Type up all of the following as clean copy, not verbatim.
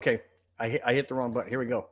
Okay, I hit the wrong button. Here we go.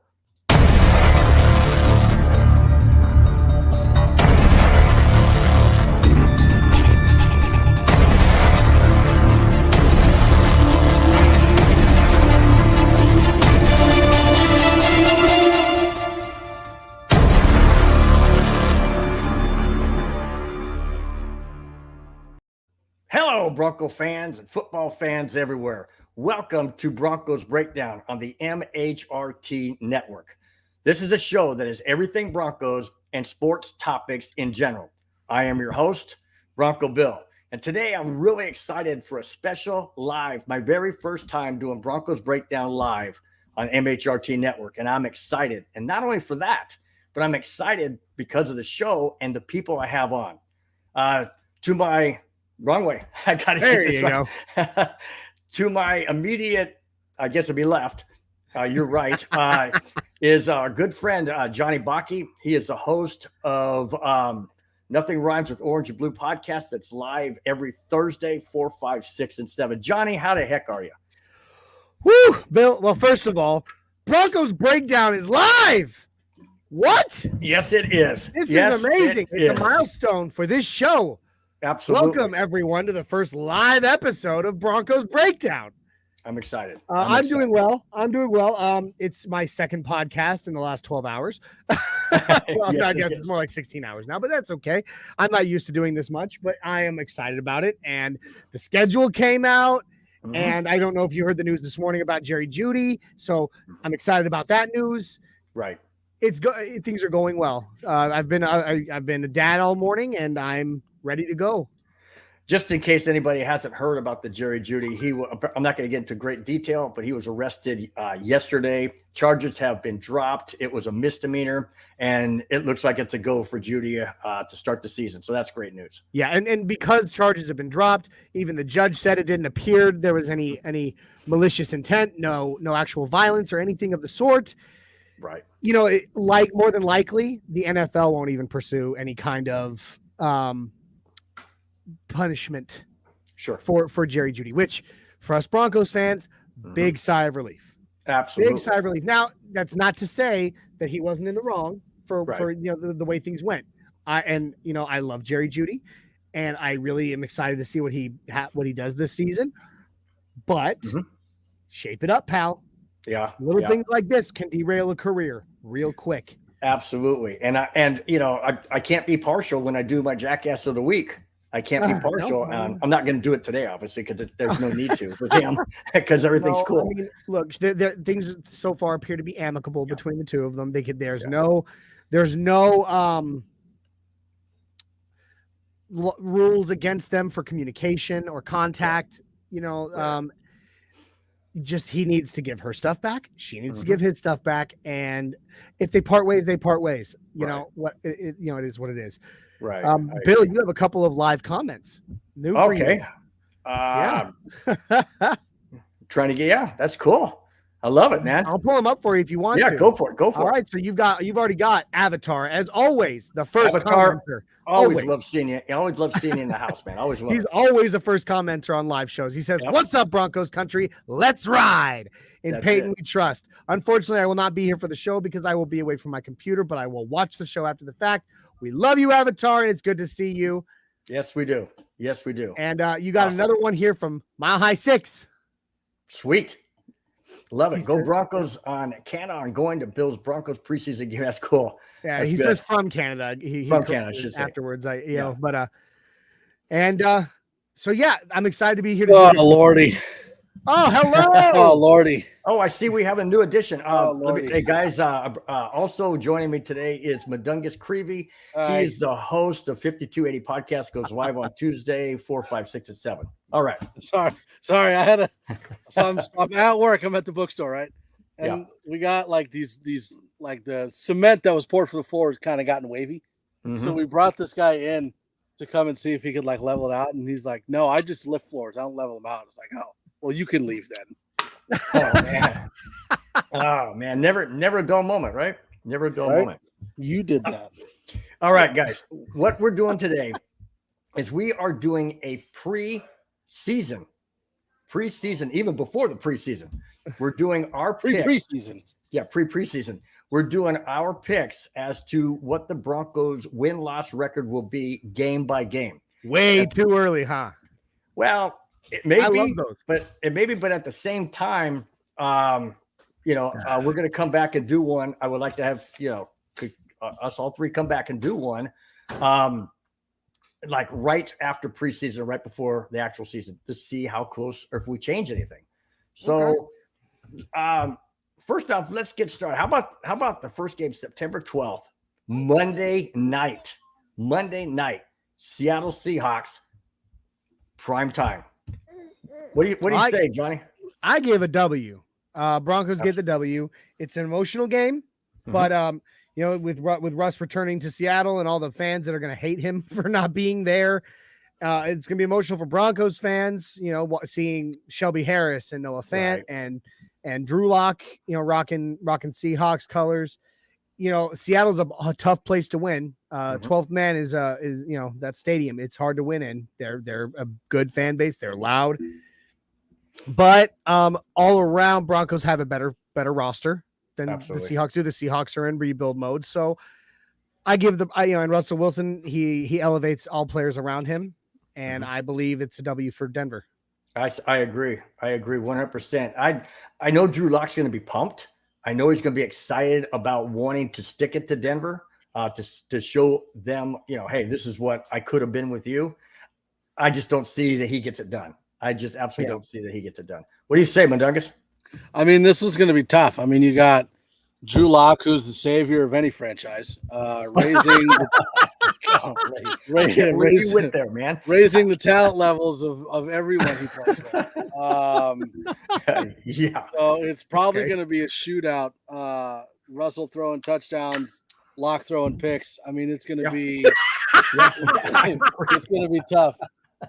Hello, Bronco fans and football fans everywhere. Welcome to Broncos Breakdown on the MHRT Network. This is a show that is everything Broncos and sports topics in general. I am your host, Bronco Bill. And today I'm really excited for a special live, my very first time doing Broncos Breakdown live on MHRT Network. And I'm excited. And not only for that, but I'm excited because of the show and the people I have on. To my wrong way. I got to get this right. To my immediate, I guess it'd be left. You're right. Is our good friend Johnny Baki. He is the host of Nothing Rhymes with Orange and Blue podcast that's live every Thursday, 4, 5, 6, and 7. Johnny, how the heck are you? Woo, Bill. Well, first of all, Broncos Breakdown is live. What? Yes, it is. This is amazing. It's a milestone for this show. Absolutely. Welcome, everyone, to the first live episode of Broncos Breakdown. I'm excited. I'm doing well. It's my second podcast in the last 12 hours. Well, I guess it's more like 16 hours now, but that's okay. I'm not used to doing this much, but I am excited about it. And the schedule came out, and I don't know if you heard the news this morning about Jerry Jeudy, so I'm excited about that news. Right. Things are going well. I've been a dad all morning, and I'm ready to go. Just in case anybody hasn't heard about the Jerry Jeudy, I'm not going to get into great detail, but he was arrested yesterday. Charges have been dropped. It was a misdemeanor, and it looks like it's a go for Jeudy to start the season. So that's great news. Yeah, and because charges have been dropped, even the judge said it didn't appear there was any malicious intent, no actual violence or anything of the sort. Right. You know, more than likely, the NFL won't even pursue any kind of punishment for Jerry Jeudy, which for us Broncos fans, big sigh of relief. Absolutely. Big sigh of relief. Now, that's not to say that he wasn't in the wrong for the way things went. I love Jerry Jeudy, and I really am excited to see what he does this season. But shape it up, pal. Yeah. Things like this can derail a career real quick. Absolutely. And I can't be partial when I do my Jackass of the Week. I can't be partial. I'm not going to do it today, obviously, because there's no need to for him because everything's cool. I mean, look, things so far appear to be amicable between the two of them. There's no rules against them for communication or contact. Just he needs to give her stuff back. She needs to give his stuff back. And if they part ways, they part ways. You know what? It is what it is. Right. Bill, you have a couple of live comments. For you. Trying to get, that's cool. I love it, man. I'll pull them up for you if you want to. Yeah, go for it. All right, so you've already got Avatar, as always, the first Avatar, commenter. Always love seeing you. I always love seeing you in the house, man. He's always the first commenter on live shows. He says, "What's up, Broncos country? Let's ride." In Peyton, we trust. Unfortunately, I will not be here for the show because I will be away from my computer, but I will watch the show after the fact. We love you, Avatar, and it's good to see you. Yes, we do. And you got another one here from Mile High 6. Sweet. Love it. Go Broncos on Canada and going to Bill's Broncos preseason game. That's cool. Yeah, he says from Canada. From Canada, I should say. Afterwards, so yeah, I'm excited to be here. Oh, Lordy. Oh, hello. Oh, Lordy. Oh, I see we have a new addition. Hey, guys, also joining me today is Mundungus Creevey. He is the host of 5280 Podcast, goes live on Tuesday, 4, 5, 6, and 7. All right. Sorry. I'm at work. I'm at the bookstore, right? And we got like these like the cement that was poured for the floor has kind of gotten wavy. So we brought this guy in to come and see if he could like level it out. And he's like, "No, I just lift floors. I don't level them out." It's like, "Oh, well, you can leave then." Oh man. Never a dull moment, right? Never a dull moment. You did that. All right, guys. What we're doing today is we are doing a preseason, even before the preseason. We're doing our preseason. Yeah, preseason. We're doing our picks as to what the Broncos win-loss record will be game by game. Way too early, huh? Well, it may I be, love those. but at the same time, we're going to come back and do one. I would like to have, us all three come back and do one, like right after preseason, right before the actual season, to see how close or if we change anything. So, first off, let's get started. How about the first game, September 12th, Monday night, Seattle Seahawks, prime time. What do you say, Johnny? I give a W. Broncos get the W. It's an emotional game, but with Russ returning to Seattle and all the fans that are going to hate him for not being there, it's going to be emotional for Broncos fans. Seeing Shelby Harris and Noah Fant and Drew Lock, rocking Seahawks colors. Seattle's a tough place to win. 12th man is that stadium. It's hard to win in. They're a good fan base. They're loud, but all around Broncos have a better roster than the Seahawks do. The Seahawks are in rebuild mode. So I give and Russell Wilson, he elevates all players around him. And I believe it's a W for Denver. I agree. 100%. I know Drew Lock's going to be pumped. I know he's going to be excited about wanting to stick it to Denver, to show them, hey, this is what I could have been with you. I just don't see that he gets it done. I just absolutely don't see that he gets it done. What do you say, Mundungus? I mean, this one's going to be tough. I mean, you got Drew Lock, who's the savior of any franchise, raising raising the talent levels of everyone he plays with. So it's probably going to be a shootout. Russell throwing touchdowns, Lock throwing picks. I mean, it's going to be it's going to be tough.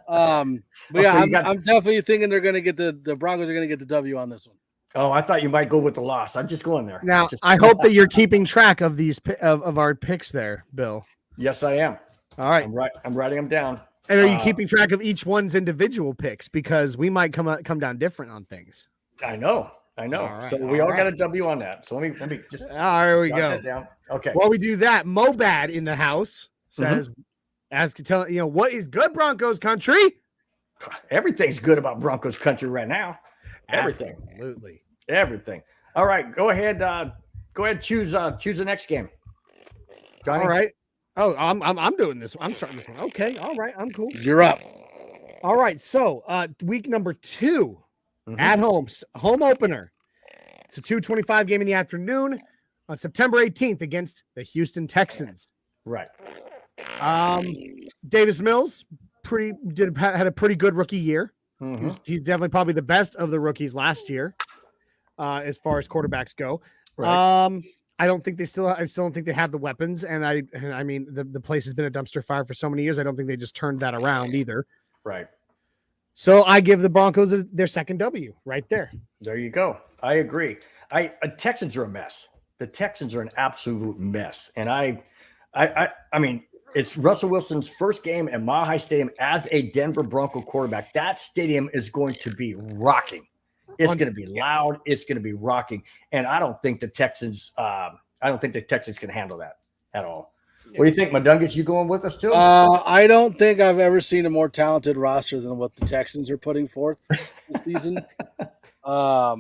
I'm definitely thinking they're going to get the Broncos are going to get the W on this one. Oh, I thought you might go with the loss. I'm just going there. Now, I hope that you're keeping track of these of our picks there, Bill. Yes, I am. All right. I'm writing them down. And are you keeping track of each one's individual picks? Because we might come down different on things. I know. Right, so we all got a W on that. So let me just. There we go. Down. Okay. While we do that, Mobad in the house says, what is good, Broncos country? Everything's good about Broncos country right now. Everything. Absolutely. Everything. All right. Go ahead. Choose the next game. Johnny? All right. Oh, I'm doing this. I'm starting this one. Okay. All right. I'm cool. You're up. All right. So week number 2 at home opener. It's a 2:25 game in the afternoon on September 18th against the Houston Texans. Right. Davis Mills had a pretty good rookie year. He's definitely probably the best of the rookies last year, as far as quarterbacks go. Right. I still don't think they have the weapons, and I mean the place has been a dumpster fire for so many years. I don't think they just turned that around either. Right. So I give the Broncos their second W right there. There you go. I agree. Texans are a mess. The Texans are an absolute mess, and I mean. It's Russell Wilson's first game at Mile High Stadium as a Denver Bronco quarterback. That stadium is going to be rocking. It's going to be loud. It's going to be rocking. And I don't think the Texans can handle that at all. What do you think, Mundungus? You going with us too? I don't think I've ever seen a more talented roster than what the Texans are putting forth this season. So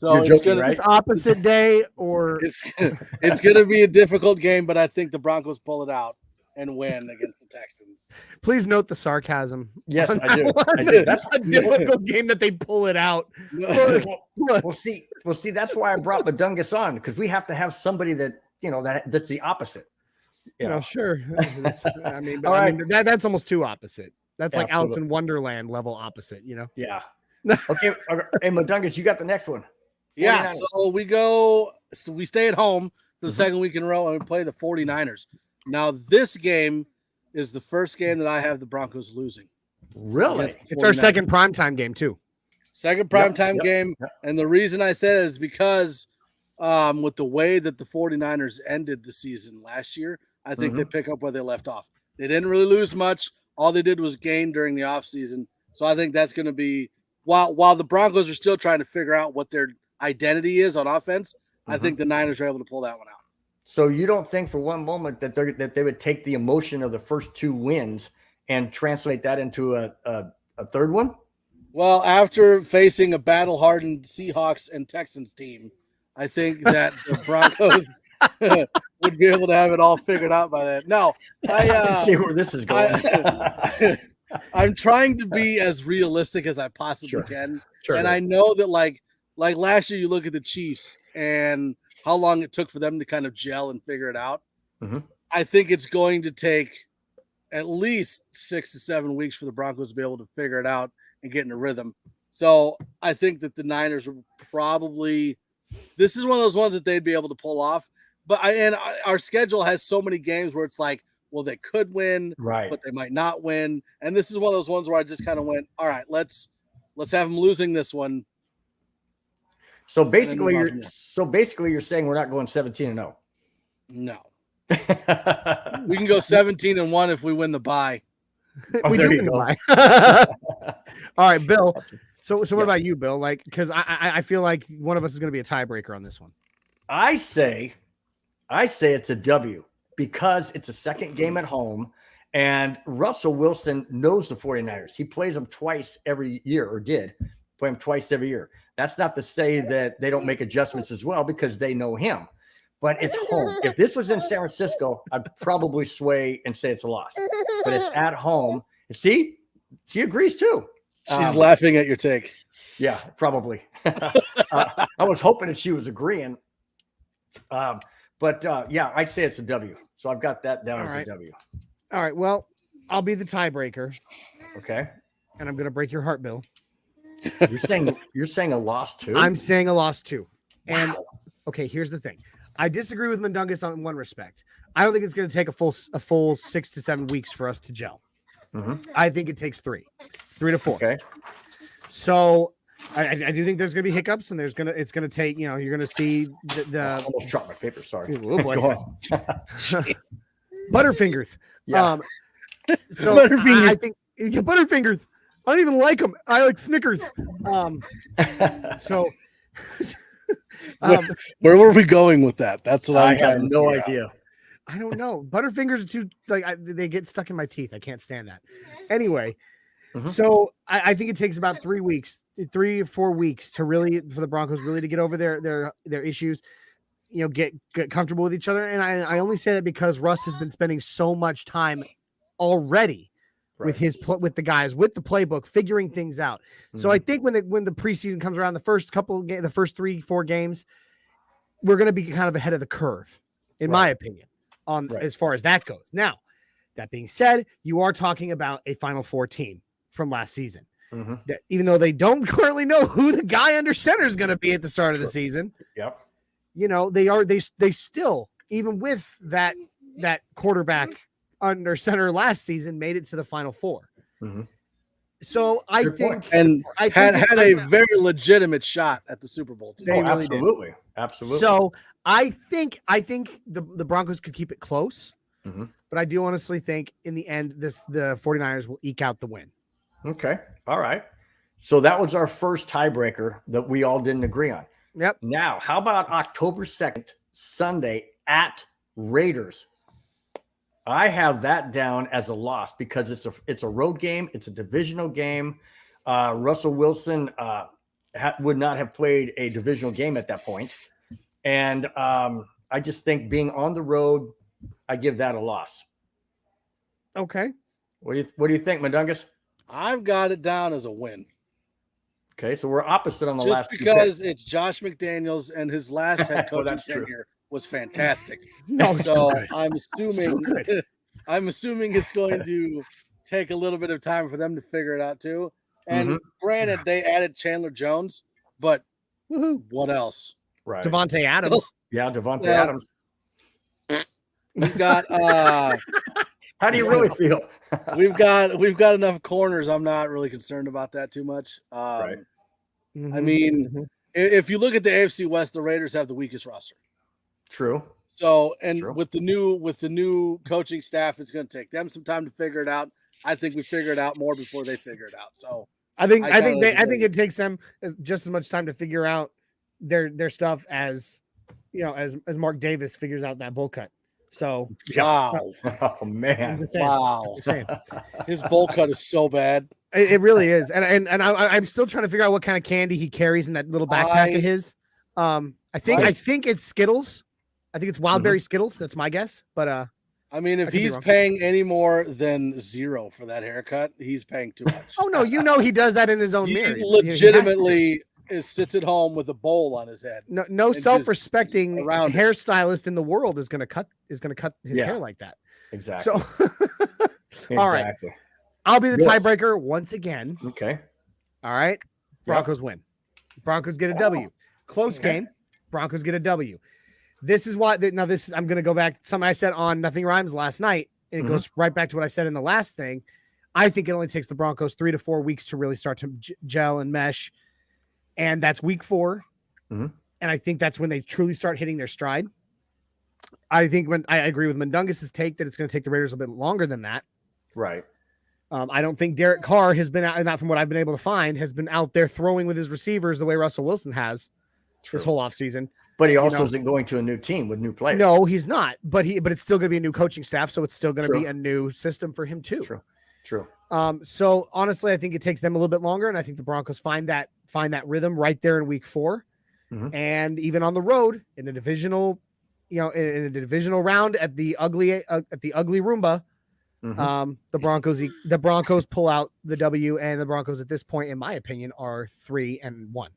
it's going to be opposite day, or it's going to be a difficult game, but I think the Broncos pull it out and win against the Texans. Please note the sarcasm. Yes, I do. That's a difficult game that they pull it out. We'll see. That's why I brought Mundungus on, because we have to have somebody that's the opposite. Sure. That's almost too opposite. That's like Alice in Wonderland level opposite. Yeah. Okay. Hey, Mundungus, you got the next one. 49ers. Yeah. So we stay at home for the second week in a row and we play the 49ers. Now, this game is the first game that I have the Broncos losing. Really? It's our second primetime game, too. Second primetime game. Yep. And the reason I say that is because with the way that the 49ers ended the season last year, I think they pick up where they left off. They didn't really lose much. All they did was gain during the offseason. So I think that's going to be while the Broncos are still trying to figure out what they're identity is on offense, I think the Niners are able to pull that one out. So you don't think for one moment that they would take the emotion of the first 2 wins and translate that into a third one? Well, after facing a battle-hardened Seahawks and Texans team, I think that the Broncos would be able to have it all figured out by then. No, I see where this is going. I'm trying to be as realistic as I possibly can. Sure. And I know that like last year, you look at the Chiefs and how long it took for them to kind of gel and figure it out. Mm-hmm. I think it's going to take at least 6 to 7 weeks for the Broncos to be able to figure it out and get in a rhythm. So I think that the Niners will probably, this is one of those ones that they'd be able to pull off. But our schedule has so many games where it's like, well, they could win, right, but they might not win. And this is one of those ones where I just kind of went, all right, let's have them losing this one. So basically, you're saying we're not going 17-0. No. We can go 17-1 if we win the bye. Oh, we there do you go. All right, Bill. So what about you, Bill? Like, because I feel like one of us is going to be a tiebreaker on this one. I say it's a W because it's a second game at home, and Russell Wilson knows the 49ers. He plays them twice every year, or did play them twice every year. That's not to say that they don't make adjustments as well, because they know him. But it's home. If this was in San Francisco, I'd probably sway and say it's a loss. But it's at home. See, she agrees too. She's laughing at your take. Yeah, probably. I was hoping that she was agreeing. But yeah, I'd say it's a W. So I've got that down as a W. All right. Well, I'll be the tiebreaker. Okay. And I'm going to break your heart, Bill. You're saying a loss too? I'm saying a loss too. Wow. And okay, here's the thing. I disagree with Mundungus on one respect. I don't think it's going to take a full 6 to 7 weeks for us to gel. Mm-hmm. I think it takes 3 to 4. Okay. So I do think there's going to be hiccups, and it's going to take, you're going to see the I almost dropped my paper. Sorry. Oh boy. Go on. Butterfingers. Yeah. So I think Butterfingers. I don't even like them. I like Snickers. So where were we going with that? That's what I have no idea. I don't know. Butterfingers are too they get stuck in my teeth. I can't stand that. Anyway, so I think it takes about 3 or 4 weeks for the Broncos really to get over their issues. Get comfortable with each other. And I only say that because Russ has been spending so much time already with the guys, with the playbook, figuring things out. So I think when the preseason comes around, the first 3-4 games, we're going to be kind of ahead of the curve, in my opinion, as far as that goes. Now, that being said, you are talking about a Final Four team from last season. That even though they don't currently know who the guy under center is going to be at the start of the season, they still, even with that quarterback under center last season, made it to the Final Four. So I think had a very legitimate shot at the Super Bowl too. They really did. Absolutely. So I think the Broncos could keep it close, but I do honestly think in the end the 49ers will eke out the win. Okay. All right. So that was our first tiebreaker that we all didn't agree on. Yep. Now, how about October 2nd, Sunday at Raiders? I have that down as a loss because it's a road game. It's a divisional game. Russell Wilson would not have played a divisional game at that point. And I just think being on the road, I give that a loss. Okay. What do you think, Mundungus? I've got it down as a win. Okay, so we're opposite on the just last because it's Josh McDaniels and his last head coaching tenure was fantastic. So I'm assuming it's going to take a little bit of time for them to figure it out too. And granted, they added Chandler Jones, but what else? Right, Devontae Adams. Yeah, Devontae Adams. We've got. How do you really feel? we've got enough corners. I'm not really concerned about that too much. I mean, if you look at the AFC West, the Raiders have the weakest roster. True. So, with the new coaching staff, it's going to take them some time to figure it out. I think we figure it out more before they figure it out. So, I think it takes them just as much time to figure out their stuff as Mark Davis figures out that bowl cut. So wow, oh man, wow, his bowl cut is so bad. It really is, and I'm still trying to figure out what kind of candy he carries in that little backpack of his. I think it's Skittles. I think it's Wildberry Skittles. That's my guess. But I mean, if he's paying any more than $0 for that haircut, he's paying too much. Oh no, he does that in his own mirror. He legitimately sits at home with a bowl on his head. No self-respecting hairstylist in the world is going to cut his hair like that. Exactly. So, all right, I'll be the tiebreaker once again. Okay. All right. Broncos win. Broncos get a W. Close game. Broncos get a W. This is why. I'm going to go back to something I said on Nothing Rhymes last night, and it goes right back to what I said in the last thing. I think it only takes the Broncos 3 to 4 weeks to really start to gel and mesh. And that's week 4. And I think that's when they truly start hitting their stride. I think I agree with Mundungus' take that it's going to take the Raiders a bit longer than that. Right. I don't think Derek Carr has been out, not from what I've been able to find, has been out there throwing with his receivers the way Russell Wilson has this whole offseason. But he also isn't going to a new team with new players. No, he's not. But it's still going to be a new coaching staff, so it's still going to be a new system for him too. True. So honestly, I think it takes them a little bit longer, and I think the Broncos find that rhythm right there in week 4, and even on the road in a divisional, in a divisional round at the ugly Roomba, the Broncos pull out the W, and the Broncos at this point, in my opinion, are 3-1.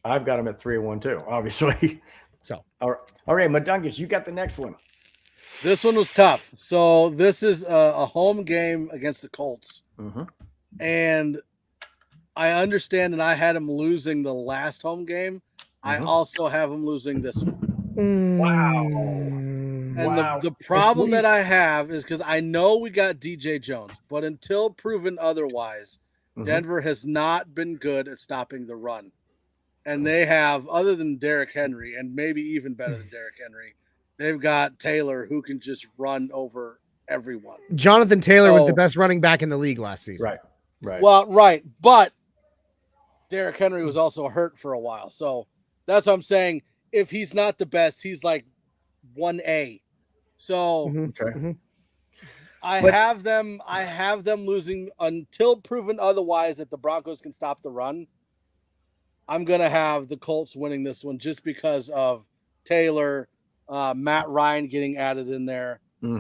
I've got them at 3-1 too, obviously. So all right, Mundungus, you got the next one. This one was tough. So this is a home game against the Colts. And I understand that I had them losing the last home game. I also have them losing this one. Wow. And the problem that I have is because I know we got DJ Jones, but until proven otherwise, Denver has not been good at stopping the run. And they have, other than Derrick Henry, and maybe even better than Derrick Henry, they've got Taylor who can just run over everyone. Jonathan Taylor was the best running back in the league last season. Right. Well, right. But Derrick Henry was also hurt for a while. So that's what I'm saying. If he's not the best, he's like 1A. So I have them losing until proven otherwise that the Broncos can stop the run. I'm going to have the Colts winning this one just because of Taylor, Matt Ryan getting added in there. This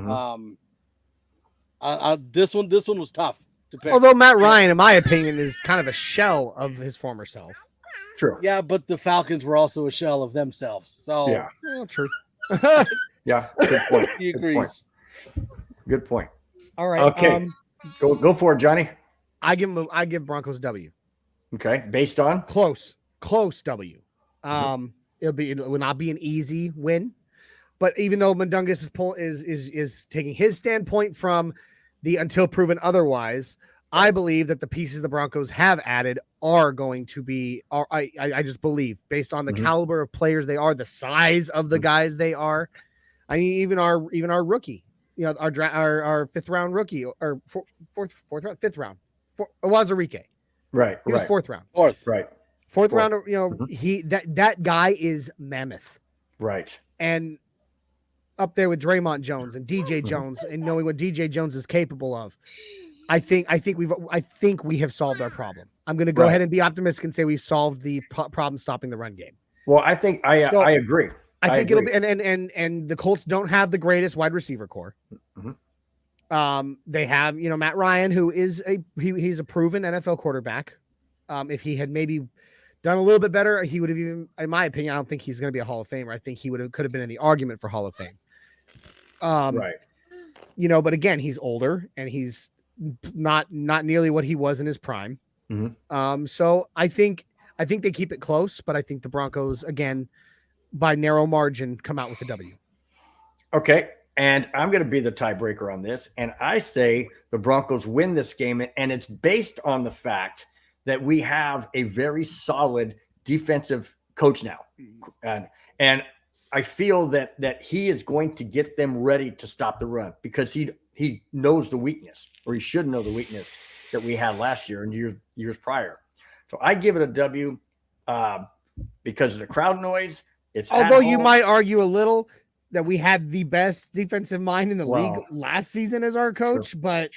one was tough to pick. Although Matt Ryan, in my opinion, is kind of a shell of his former self. True. Yeah, but the Falcons were also a shell of themselves. So yeah, true. Yeah, good point. He agrees. Good point. All right. Okay. Go for it, Johnny. I give Broncos W. Okay. Based on close W. It will not be an easy win, but even though Mundungus is taking his standpoint from the until proven otherwise, I believe that the pieces the Broncos have added are going to be. I just believe based on the caliber of players they are, the size of the guys they are. I mean, even our rookie, our 5th round rookie or fourth round, 5th round, Wazarike. Right. He was 4th round. Fourth round, he that guy is mammoth. Right. And up there with Draymond Jones and DJ Jones and knowing what DJ Jones is capable of, I think we have solved our problem. I'm going to go ahead and be optimistic and say we've solved the problem stopping the run game. Well, I think I agree. I think it'll be and the Colts don't have the greatest wide receiver core. They have, Matt Ryan, who is he's a proven NFL quarterback. If he had maybe done a little bit better, he would have even, in my opinion, I don't think he's going to be a Hall of Famer. I think he could have been in the argument for Hall of Fame. Right. But again, he's older and he's not nearly what he was in his prime. So I think they keep it close, but I think the Broncos, again, by narrow margin, come out with the W. Okay. And I'm going to be the tiebreaker on this. And I say the Broncos win this game. And it's based on the fact that we have a very solid defensive coach now. And I feel that he is going to get them ready to stop the run because he knows the weakness, or he should know the weakness that we had last year and years prior. So I give it a W. because of the crowd noise. It's although you might argue a little that we had the best defensive mind in the league last season as our coach, but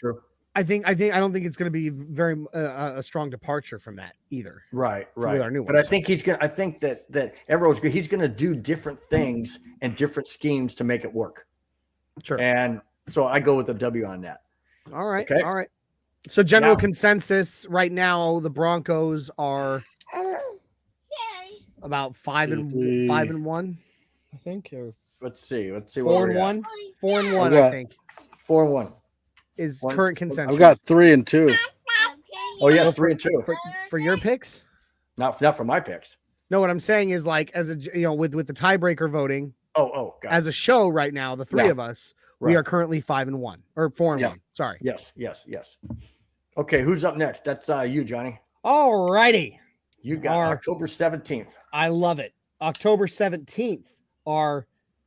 I don't think it's going to be very a strong departure from that either. Right. With our new but I think I think that everyone's good. He's going to do different things and different schemes to make it work. Sure. And so I go with a W on that. All right. Okay. All right. So general consensus right now, the Broncos are about 5-1, I think. Or let's see. 4-1. 4-1, I think. 4-1 is current consensus. I've got 3-2. Oh yeah, 3-2 for your picks. Not for my picks. No, what I'm saying is like as a with the tiebreaker voting. As a show right now, the three of us, we are currently 5-1 or 4-1. Sorry. Yes. Okay, who's up next? That's you, Johnny. All righty. You got October 17th. I love it. October 17th are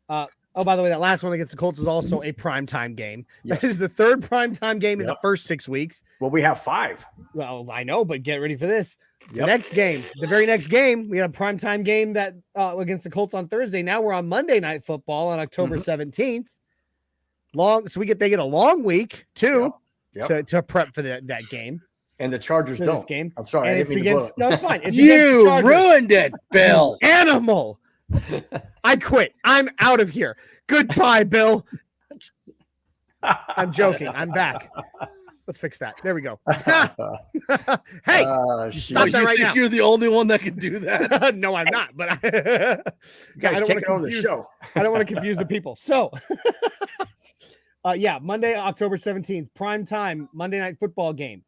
by the way, that last one against the Colts is also a primetime game. Yes. That is the third primetime game in the first 6 weeks. Well, we have 5. Well, I know, but get ready for this. The very next game, we had a primetime game that against the Colts on Thursday. Now we're on Monday Night Football on October 17th. So they get a long week too to prep for that game. And the Chargers don't. This game. I'm sorry, I didn't mean to no, it's fine. You ruined it, Bill. Animal. I quit. I'm out of here. Goodbye, Bill. I'm joking. I'm back. Let's fix that. There we go. Hey, stop that right now. You're the only one that can do that. No, I'm not. But guys, take it over the show. I don't want to confuse the people. So, Monday, October 17th, prime time, Monday Night Football game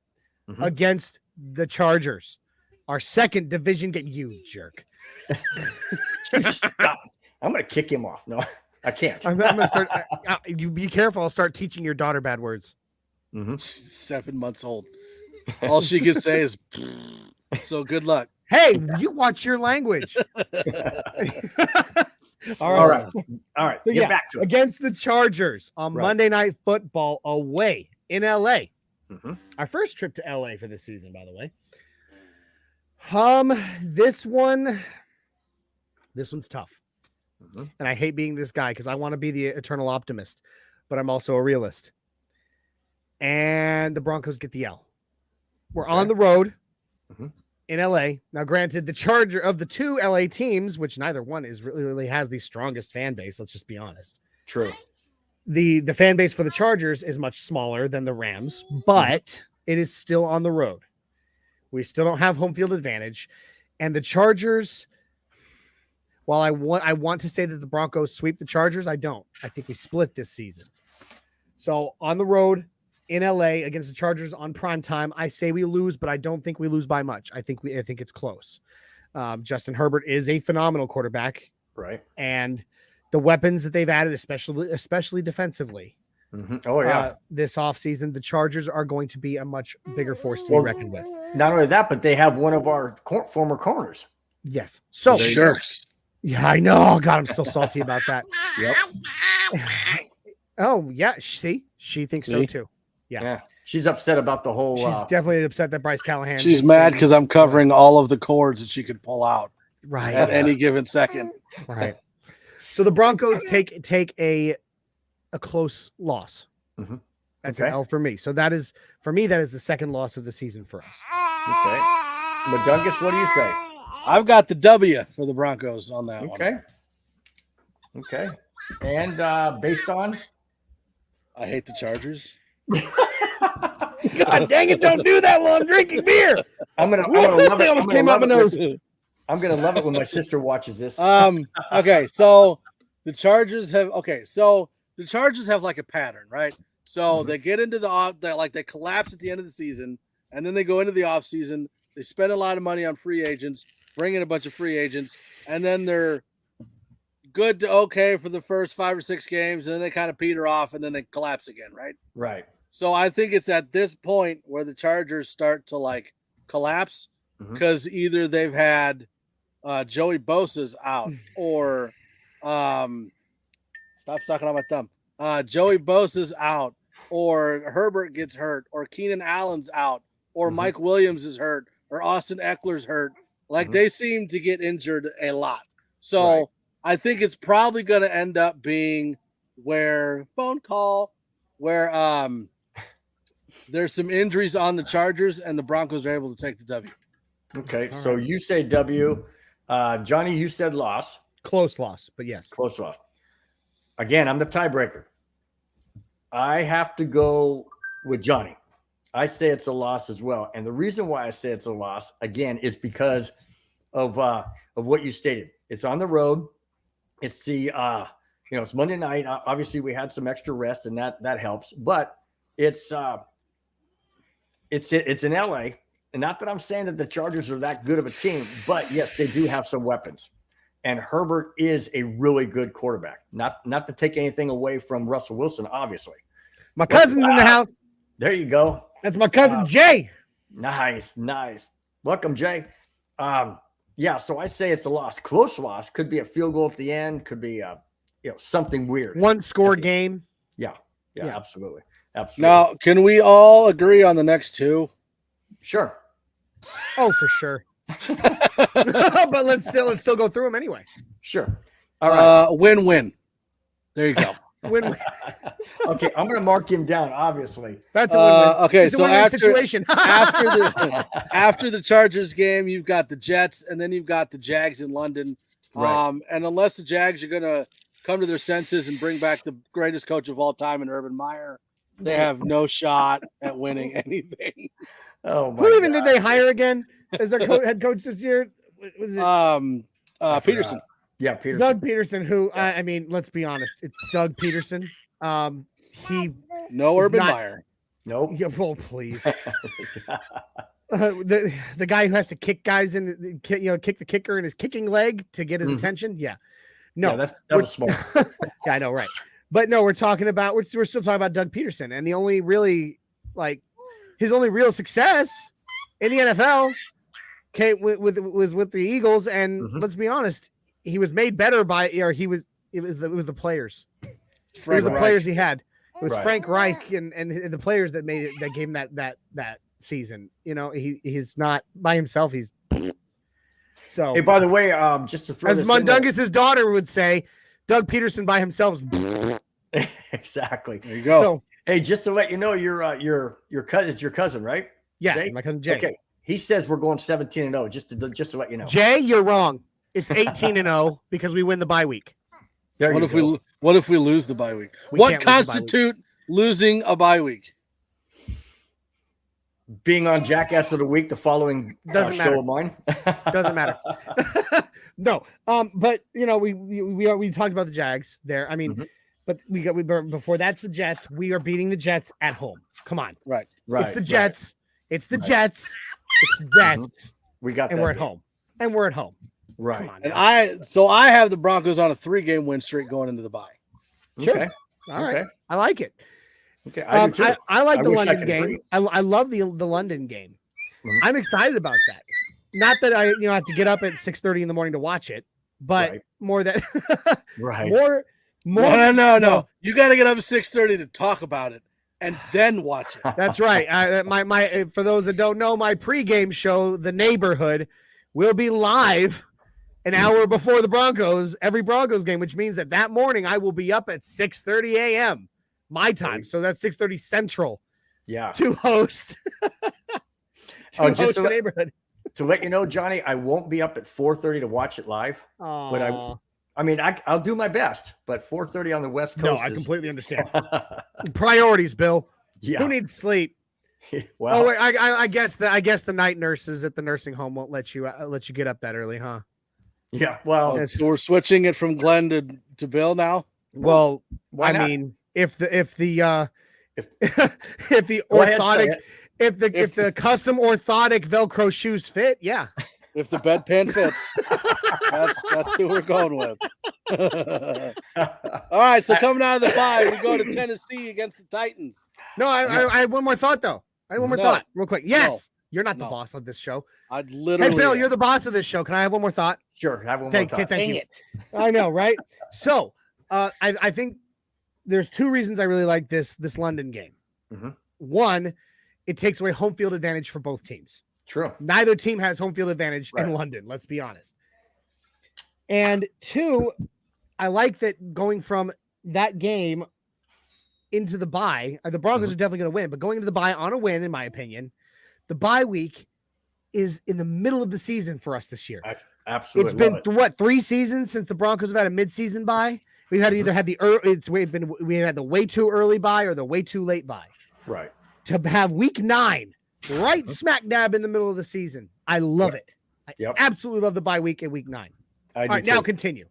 against the Chargers. Our second division game. You jerk. Stop. I'm going to kick him off. No, I can't. I'm going to start. You be careful. I'll start teaching your daughter bad words. She's 7 months old. All she can say is, so good luck. Hey, you watch your language. All right. So Get back to it. Against the Chargers on Monday Night Football away in LA. Our first trip to LA for this season, by the way. This one's tough. And I hate being this guy because I want to be the eternal optimist, but I'm also a realist. And the Broncos get the L. We're on the road in LA. Now, granted, the Charger of the two LA teams, which neither one is really has the strongest fan base. Let's just be honest. True. The fan base for the Chargers is much smaller than the Rams, but it is still on the road. We still don't have home field advantage. And the Chargers, while I want to say that the Broncos sweep the Chargers, I don't. I think we split this season. So on the road in LA against the Chargers on prime time, I say we lose, but I don't think we lose by much. I think it's close. Justin Herbert is a phenomenal quarterback, right? And the weapons that they've added, especially defensively. This offseason, the Chargers are going to be a much bigger force to be reckoned with. Not only that, but they have one of our former corners. Yes. So jerks. Yeah, I know. Oh, God, I'm still salty about that. Yep. Oh, yeah. See, she thinks so too. Yeah. She's upset about the whole. She's definitely upset that Bryce Callahan. She's mad because I'm covering all of the cords that she could pull out at any given second. Right. So the Broncos take a close loss. That's an L for me. So that is the second loss of the season for us. Okay. Mundungus, what do you say? I've got the W for the Broncos on that one. Okay. And based on? I hate the Chargers. God dang it, don't do that while I'm drinking beer. I'm gonna love it. Almost came out my nose. I'm gonna love it when my sister watches this. Okay, so the Chargers have like a pattern, right? So they get into they collapse at the end of the season, and then they go into the off season. They spend a lot of money on free agents, bring in a bunch of free agents, and then they're good to okay for the first 5 or 6 games, and then they kind of peter off, and then they collapse again, right? Right. So I think it's at this point where the Chargers start to like collapse because either they've had Joey Bosa's out or stop sucking on my thumb. Joey Bosa's out or Herbert gets hurt or Keenan Allen's out or Mike Williams is hurt or Austin Eckler's hurt Like they seem to get injured a lot. So I think it's probably going to end up being where there's some injuries on the Chargers and the Broncos are able to take the W. Okay, so you say W. Johnny, you said loss. Close loss, but yes. Close loss. Again, I'm the tiebreaker. I have to go with Johnny. I say it's a loss as well. And the reason why I say it's a loss, again, is because of what you stated. It's on the road. It's the it's Monday night. Obviously, we had some extra rest, and that helps. But it's in LA. And not that I'm saying that the Chargers are that good of a team, but yes, they do have some weapons. And Herbert is a really good quarterback. Not to take anything away from Russell Wilson, obviously. My cousin's in the house. There you go. That's my cousin Jay. Nice. Welcome, Jay. So I say it's a loss. Close loss. Could be a field goal at the end. Could be something weird. One score game. Yeah, absolutely. Now, can we all agree on the next two? Sure. Oh, for sure. But let's still go through them anyway. Sure. All right. Win-win. There you go. Win-win. Okay, I'm going to mark him down. Obviously, that's a win-win. Okay. It's so a win-win situation. after the Chargers game, you've got the Jets, and then you've got the Jags in London. Right. And unless the Jags are going to come to their senses and bring back the greatest coach of all time in Urban Meyer, they have no shot at winning anything. Oh my! Who even did they hire again as their head coach this year? Was it Peterson? Yeah, Peterson. Doug Peterson. Who I mean, let's be honest, it's Doug Peterson. He Urban Meyer. Nope. Yeah, well, please. The guy who has to kick guys in, kick the kicker in his kicking leg to get his attention. Yeah, no, that was smart. Yeah, I know, right? But no, we're still talking about Doug Peterson, and the only really his only real success in the NFL was with the Eagles, and let's be honest, he was made better by it was the players. It was the players he had. It was Frank Reich and the players that made it, that gave him that season. He's not by himself. He's so. Hey, by the way, just to throw as Mundungus' daughter would say, Doug Peterson by himself. Exactly. There you go. So, hey, just to let you know, your cousin, it's your cousin, right? Yeah, Jay? my cousin Jay. Okay, he says we're going 17-0. Just to let you know. Jay, you're wrong. It's 18-0 because we win the bye week. What if we lose the bye week? What constitute losing a bye week? Being on Jackass of the Week the following show of mine. Doesn't matter. No. But we talked about the Jags there. I mean, but before that's the Jets. We are beating the Jets at home. Come on. Right. It's the Jets. Right. It's the Jets. It's the Jets. We got and that we're at home. And we're at home. Right. Come on and I have the Broncos on a 3-game win streak going into the bye. Sure. Okay. All right. I like it. Okay. I like the London game. I love the London game. I'm excited about that. Not that I have to get up at 6:30 in the morning to watch it, but more that more. No. You got to get up at 6:30 to talk about it and then watch it. That's right. My for those that don't know, my pregame show, The Neighborhood, will be live an hour before the Broncos, every Broncos game, which means that morning I will be up at 6:30 a.m. my time. So that's 6:30 Central. Yeah. To host. The Neighborhood. To let you know, Johnny, I won't be up at 4:30 to watch it live. But I'll do my best, but 4:30 on the West Coast. No, I completely understand. Priorities, Bill. Yeah. Who needs sleep? Well, wait, I guess the night nurses at the nursing home won't let you get up that early, huh? Yeah. Well, so we're switching it from Glenn to Bill now. Well, why not? mean, if the orthotic, if the custom orthotic Velcro shoes fit, yeah. If the bedpan fits, that's who we're going with. All right, so coming out of the bye, we go to Tennessee against the Titans. No, I have one more thought though. Thought, real quick. Yes, you're not the boss of this show. I'd literally. Hey, Bill, you're the boss of this show. Can I have one more thought? Sure, have one more thought. Thank you. I know, right? So, I think there's two reasons I really like this London game. One, it takes away home field advantage for both teams. True. Neither team has home field advantage in London. Let's be honest. And 2, I like that going from that game into the bye. The Broncos are definitely going to win, but going into the bye on a win, in my opinion, the bye week is in the middle of the season for us this year. Absolutely. It's been 3 seasons since the Broncos have had a mid-season bye. We've had either had we had the way too early bye or the way too late bye. Right. To have week 9 right smack dab in the middle of the season. I love it. I absolutely love the bye week in week 9. All right, now continue.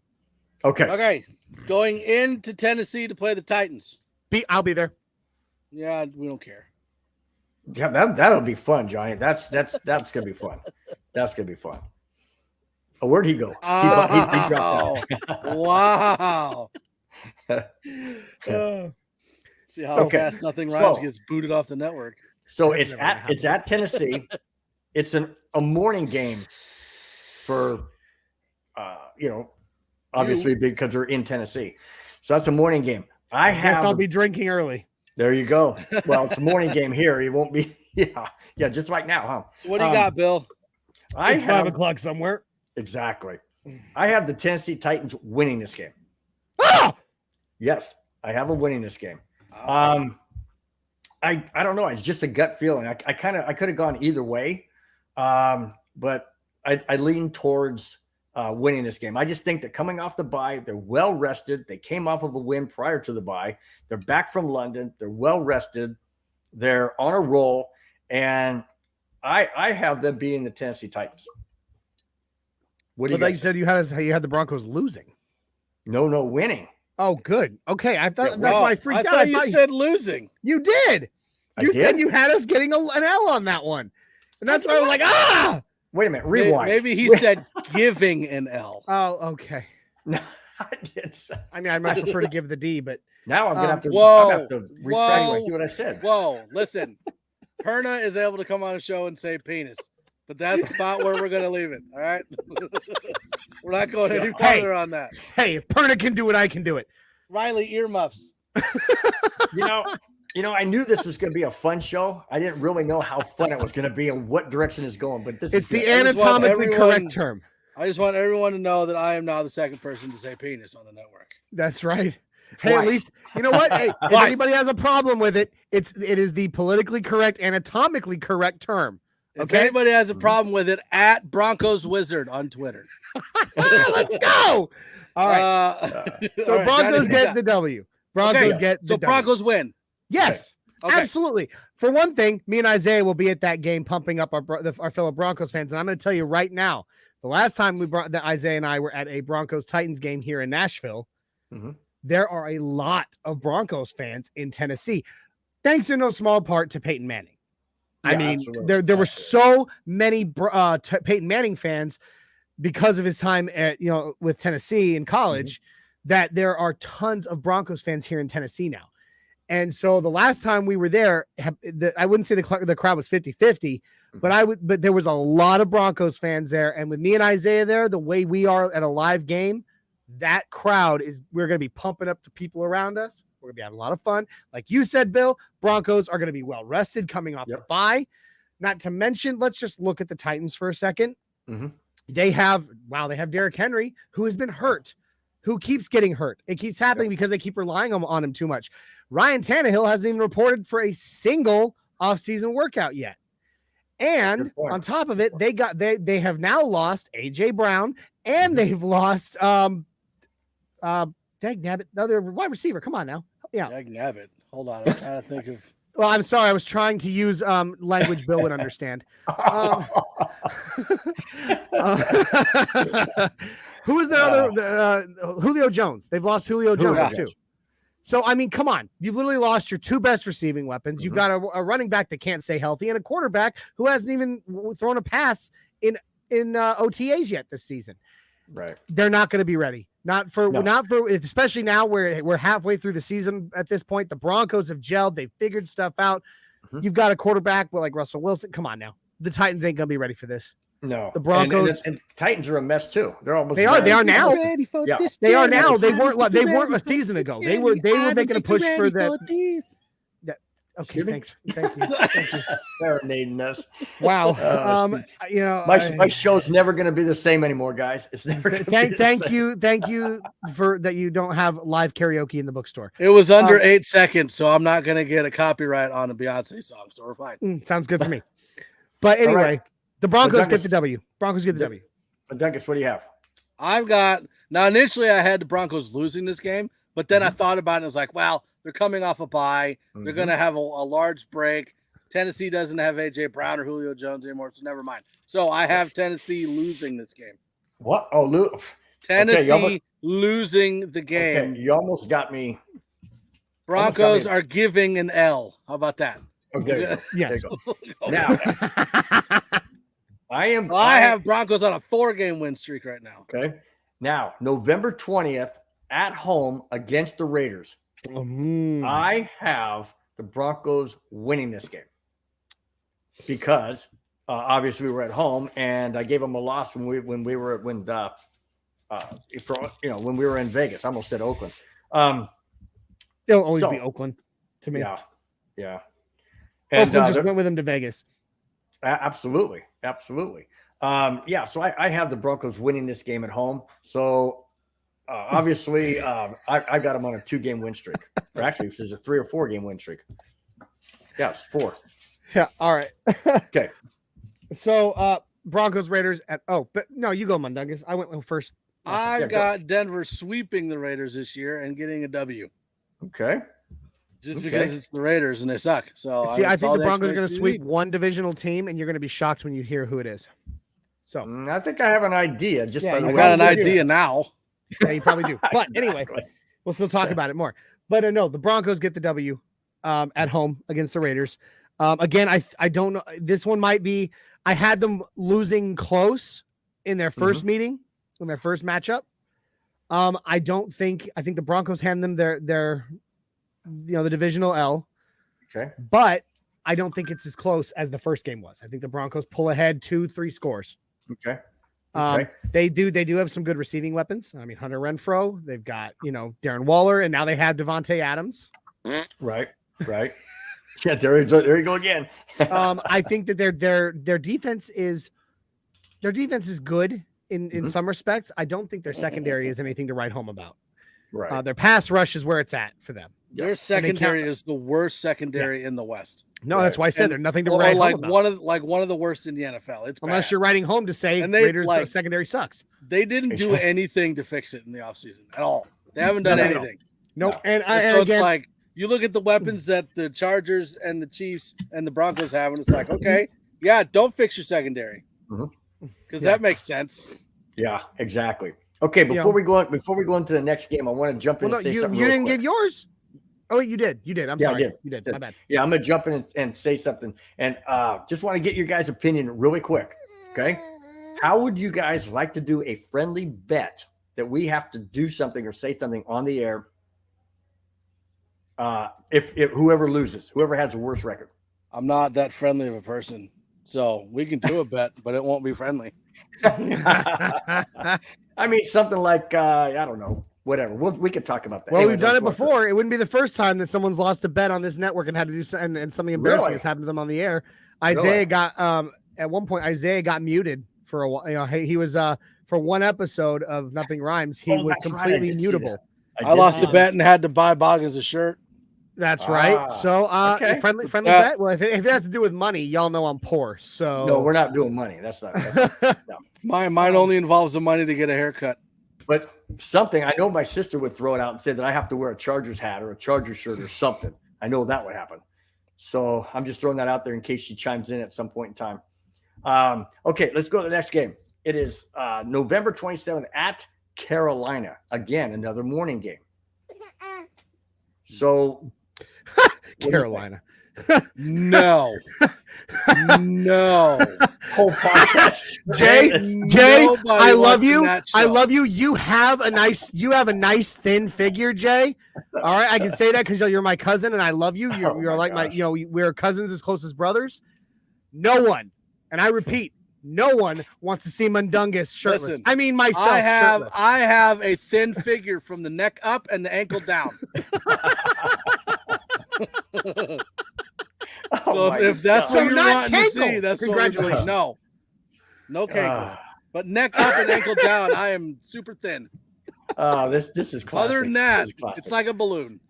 Okay. Going into Tennessee to play the Titans. I'll be there. Yeah, we don't care. Yeah, that'll be fun, Johnny. That's gonna be fun. That's gonna be fun. Oh, where'd he go? He dropped out. Wow. See how fast Nothing Rhymes gets booted off the network. So it's at Tennessee. It's a morning game for obviously because we're in Tennessee. So that's a morning game. I guess I'll be drinking early. There you go. Well, it's a morning game here. It won't be. Yeah, just like now, huh? So what do you got, Bill? It's 5 o'clock somewhere. Exactly. I have the Tennessee Titans winning this game. Ah! Yes, I have a winning this game. I don't know. It's just a gut feeling. I could have gone either way, but I lean towards winning this game. I just think that coming off the bye, they're well rested. They came off of a win prior to the bye. They're back from London. They're well rested. They're on a roll, and I have them beating the Tennessee Titans. What do you? But like you said, you had the Broncos losing. No, winning. Oh, good. Okay, I thought that's why I freaked out. I thought you said losing. You did. You said you had us getting an L on that one, and that's why I was like, ah. Wait a minute, rewind. Maybe he said giving an L. Oh, okay. No, I did. I mean, I might prefer to give the D, but now I'm gonna have to. Retract and see what I said. Whoa, listen, Perna is able to come on a show and say penis, but that's about where we're gonna leave it. All right, we're not going any farther on that. Hey, if Perna can do it, I can do it. Riley, earmuffs. I knew this was going to be a fun show. I didn't really know how fun it was going to be and what direction it's going, but it's the anatomically correct term. I just want everyone to know that I am now the second person to say penis on the network. That's right. Hey, at least you know what? Hey, if anybody has a problem with it, it is the politically correct, anatomically correct term. Okay. If anybody has a problem with it, at Broncos Wizard on Twitter. Let's go. All right. So Broncos get the W. Broncos get the W. Broncos win. Yes, absolutely. For one thing, me and Isaiah will be at that game pumping up our fellow Broncos fans. And I'm going to tell you right now, the last time Isaiah and I were at a Broncos Titans game here in Nashville, there are a lot of Broncos fans in Tennessee, thanks in no small part to Peyton Manning. I mean, there were so many Peyton Manning fans because of his time at with Tennessee in college that there are tons of Broncos fans here in Tennessee now. And so the last time we were there, I wouldn't say the crowd was 50-50, but there was a lot of Broncos fans there. And with me and Isaiah there, the way we are at a live game, that crowd we're going to be pumping up the people around us. We're going to be having a lot of fun. Like you said, Bill, Broncos are going to be well rested coming off the bye. Not to mention, let's just look at the Titans for a second. They have Derrick Henry, who has been hurt, who keeps getting hurt. It keeps happening because they keep relying on him too much. Ryan Tannehill hasn't even reported for a single offseason workout yet. And on top of it, they have now lost AJ Brown, and they've lost Dagnabbit, the other wide receiver. Come on now. Yeah. Dagnabbit. Hold on. I'm trying to think of. Well, I'm sorry. I was trying to use language Bill would understand. Who is their other? Julio Jones. They've lost Julio Jones too. So, I mean, come on. You've literally lost your two best receiving weapons. You've got a running back that can't stay healthy and a quarterback who hasn't even thrown a pass in OTAs yet this season. Right. They're not going to be ready. Not for especially now where we're halfway through the season at this point. The Broncos have gelled. They've figured stuff out. You've got a quarterback like Russell Wilson. Come on now. The Titans ain't going to be ready for this. No, the Broncos and Titans are a mess too. They are now. Yeah. They are now. They weren't a season ago. They were making a push for that. Okay, thanks. Thank you. Thank you. Serenading us. Wow. My show's never going to be the same anymore, guys. It's never. Thank you for that. You don't have live karaoke in the bookstore. It was under 8 seconds, so I'm not going to get a copyright on a Beyonce song, so we're fine. Sounds good for me. But anyway, right. The Broncos get the W. Broncos get the W. Mundungus, what do you have? Initially I had the Broncos losing this game, but then I thought about it and I was like, well, they're coming off a bye. They're going to have a large break. Tennessee doesn't have A.J. Brown or Julio Jones anymore, so never mind. So I have Tennessee losing this game. What? Oh, Tennessee losing the game. Okay, you almost got me. Broncos are giving an L. How about that? Okay. Yes. Now, I have Broncos on a 4-game win streak right now. Okay. Now, November 20th at home against the Raiders. I have the Broncos winning this game because obviously we were at home, and I gave them a loss when we were in Vegas. I almost said Oakland. It'll always be Oakland to me. Yeah. And Oakland just went with them to Vegas. Absolutely. So I have the Broncos winning this game at home. So obviously, I got them on a 2-game win streak. Or actually, if there's a 3 or 4-game win streak. Yeah, it's 4. Yeah. All right. Okay. So Broncos Raiders but no, you go, Mundungus. I went first. I've got Denver sweeping the Raiders this year and getting a W. Okay. Just because it's the Raiders and they suck. So I think the Broncos are going to sweep one divisional team, and you're going to be shocked when you hear who it is. So I think I have an idea. I got an idea now. Yeah, you probably do. But anyway, we'll still talk about it more. But no, the Broncos get the W at home against the Raiders. Again, I don't know. This one might be. I had them losing close in their first meeting, in their first matchup. I think the Broncos hand them their the divisional L. Okay. But I don't think it's as close as the first game was. I think the Broncos pull ahead 2-3 scores. Okay. They do have some good receiving weapons. I mean, Hunter Renfrow, they've got, Darren Waller, and now they have Devontae Adams. Right. Yeah, there you go again. I think that their defense is good in some respects. I don't think their secondary is anything to write home about. Right. Their pass rush is where it's at for them. Their secondary is the worst secondary in the West. No, that's why I said they're nothing to write home about. One of the worst in the NFL. It's unless bad. You're writing home to say Raiders secondary sucks. They didn't do anything to fix it in the offseason at all. They haven't done anything. Nope. No. And it's like you look at the weapons that the Chargers and the Chiefs and the Broncos have, and it's like, okay, don't fix your secondary because that makes sense. Yeah, exactly. Okay, before we go into the next game, I want to jump in and say something. You didn't give yours. Oh, you did. I'm sorry. You did. My bad. Yeah, I'm gonna jump in and say something, and just want to get your guys' opinion really quick. Okay, how would you guys like to do a friendly bet that we have to do something or say something on the air? If whoever loses, whoever has the worst record. I'm not that friendly of a person, so we can do a bet, but it won't be friendly. I mean, something like I don't know, whatever. We could talk about that. Well, we've done it before. It wouldn't be the first time that someone's lost a bet on this network and had to do and something embarrassing has happened to them on the air. Isaiah got at one point. Isaiah got muted for a while. He was for one episode of Nothing Rhymes. He was completely mutable. I lost a bet and had to buy Boggins a shirt. That's right. So, friendly bet. Well, if it has to do with money, y'all know I'm poor. So no, we're not doing money. That's not. No. Mine only involves the money to get a haircut. But something I know my sister would throw it out and say that I have to wear a Chargers hat or a Chargers shirt or something. I know that would happen. So I'm just throwing that out there in case she chimes in at some point in time. Okay, let's go to the next game. It is November 27th at Carolina. Again, another morning game. So Carolina. No. Whole podcast. Jay, I love you. I love you. You have a nice thin figure, Jay. All right, I can say that because you're my cousin and I love you. You're like my, we're cousins as close as brothers. No one, and I repeat, no one wants to see Mundungus shirtless. Listen, I mean myself. I have a thin figure from the neck up and the ankle down. So if that's what you're wanting to see, that's congratulations. No cankles. But neck up and ankle down, I am super thin. This is classic. Other than that, it's like a balloon.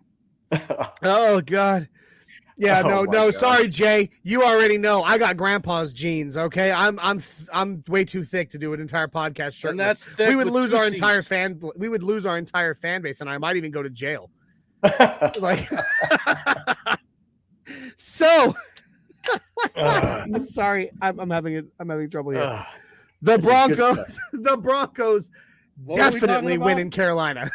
Oh God. Yeah, Oh, no. God. Sorry, Jay. You already know I got grandpa's genes. Okay, I'm way too thick to do an entire podcast. Shirtless. And that's thick. We would lose our seats. entire fan. We would lose our entire fan base, and I might even go to jail. Like, so. I'm sorry. I'm having trouble here. The Broncos definitely win in Carolina.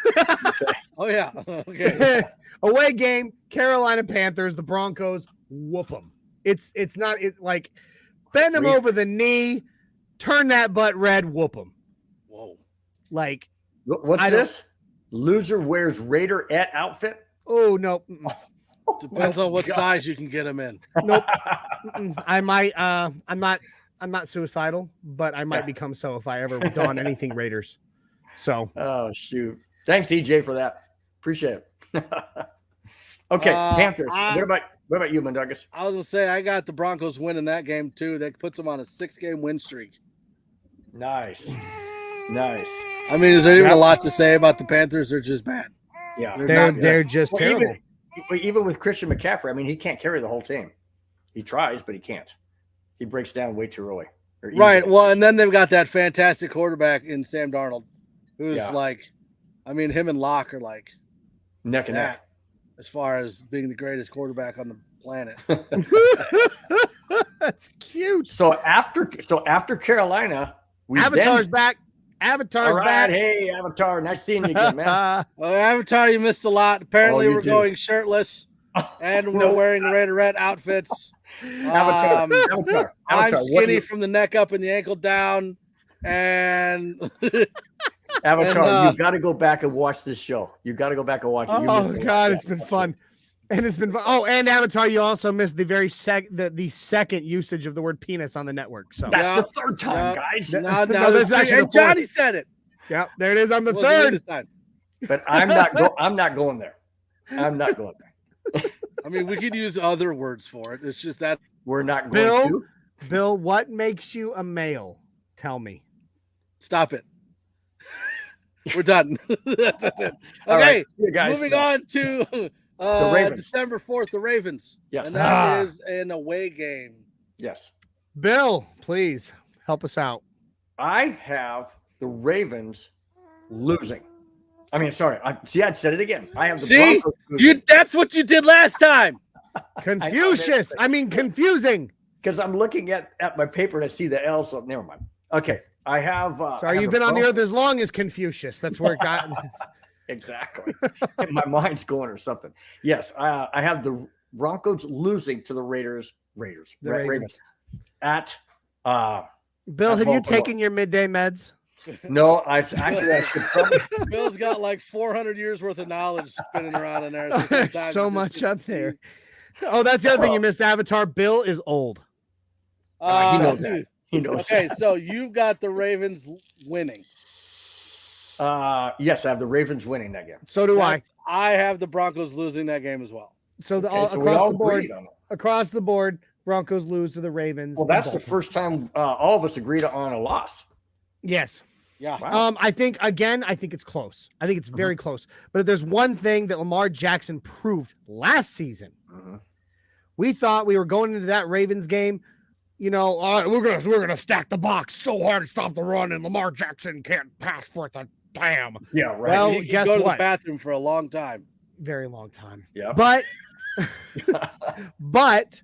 Oh yeah. Okay. Away game, Carolina Panthers. The Broncos whoop them. It's not like bend them over the knee, turn that butt red, whoop them. Whoa. Like what's this? Loser wears Raider-ette outfit. Oh no. Depends on what size you can get them in. Nope. I might. I'm not suicidal, but I might become so if I ever don anything Raiders. So. Oh shoot! Thanks, EJ, for that. Appreciate it. Okay, Panthers. What about you, Mundungus? I was gonna say I got the Broncos winning that game too. That puts them on a 6-game win streak. Nice. I mean, is there even a lot to say about the Panthers? They're just bad. Yeah, they're just terrible. Even with Christian McCaffrey, I mean, he can't carry the whole team. He tries, but he can't. He breaks down way too early. Right. Well, and then they've got that fantastic quarterback in Sam Darnold, who's like, I mean, him and Locke are like neck and neck as far as being the greatest quarterback on the planet. That's cute. So after Carolina, Avatar's back. Avatar's back. Hey, Avatar, nice seeing you again, man. Well, Avatar, you missed a lot. Apparently, we're going shirtless, and we're wearing Raider-ette outfits. Avatar. I'm skinny from the neck up and the ankle down, and Avatar, you got to go back and watch this show. You got to go back and watch it. Oh God, it's been fun. And it's been fun. Oh, and Avatar, you also missed the very the second usage of the word penis on the network. So that's the third time, guys. No, and Johnny said it. Yeah, there it is on the third. But I'm not going there. I'm not going there. I mean, we could use other words for it. It's just that we're not going to. Bill, what makes you a male? Tell me. Stop it. We're done. That's it. Okay, right. Moving on to the Ravens. December 4th, the Ravens. Yes. And that is an away game. Yes. Bill, please help us out. I have the Ravens losing. I mean, sorry. I said it again. I have the Broncos losing. That's what you did last time. Confucius. I mean, confusing. Because I'm looking at my paper and I see the L, so never mind. Okay. I have. Sorry, you've been on the earth as long as Confucius. That's where it got. Exactly. My mind's going or something. Yes, I have the Broncos losing to the Ravens. At Bill, have you taken your midday meds? No, I should probably. Bill's got like 400 years worth of knowledge spinning around in there. So much up there. Oh, that's the other thing you missed, Avatar. Bill is old. He knows that. He knows. Okay, so you got the Ravens winning. Yes, I have the Ravens winning that game. So do I. I have the Broncos losing that game as well. So across the board, Broncos lose to the Ravens. Well, that's the first time all of us agreed on a loss. Yes. Yeah. Wow. I think it's close. I think it's very close. But if there's one thing that Lamar Jackson proved last season, we thought we were going into that Ravens game. You know, we're gonna stack the box so hard to stop the run, and Lamar Jackson can't pass for the damn. Yeah, right. Well, he can go to the bathroom for a long time. Very long time. Yeah. But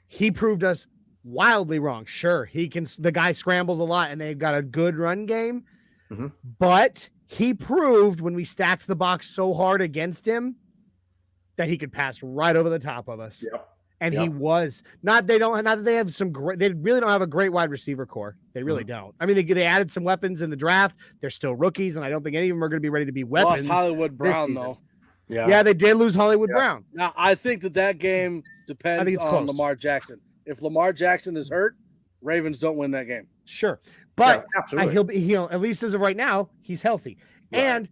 he proved us wildly wrong. Sure, the guy scrambles a lot, and they've got a good run game. But he proved when we stacked the box so hard against him that he could pass right over the top of us. Yep. And he was not that they have some great, they really don't have a great wide receiver core. They really don't. I mean, they added some weapons in the draft. They're still rookies, and I don't think any of them are going to be ready to be weapons. Lost Hollywood Brown, though. Yeah, they did lose Hollywood Brown. Now, I think that game depends on Lamar Jackson. If Lamar Jackson is hurt, Ravens don't win that game. He'll be, at least as of right now, he's healthy. Right. And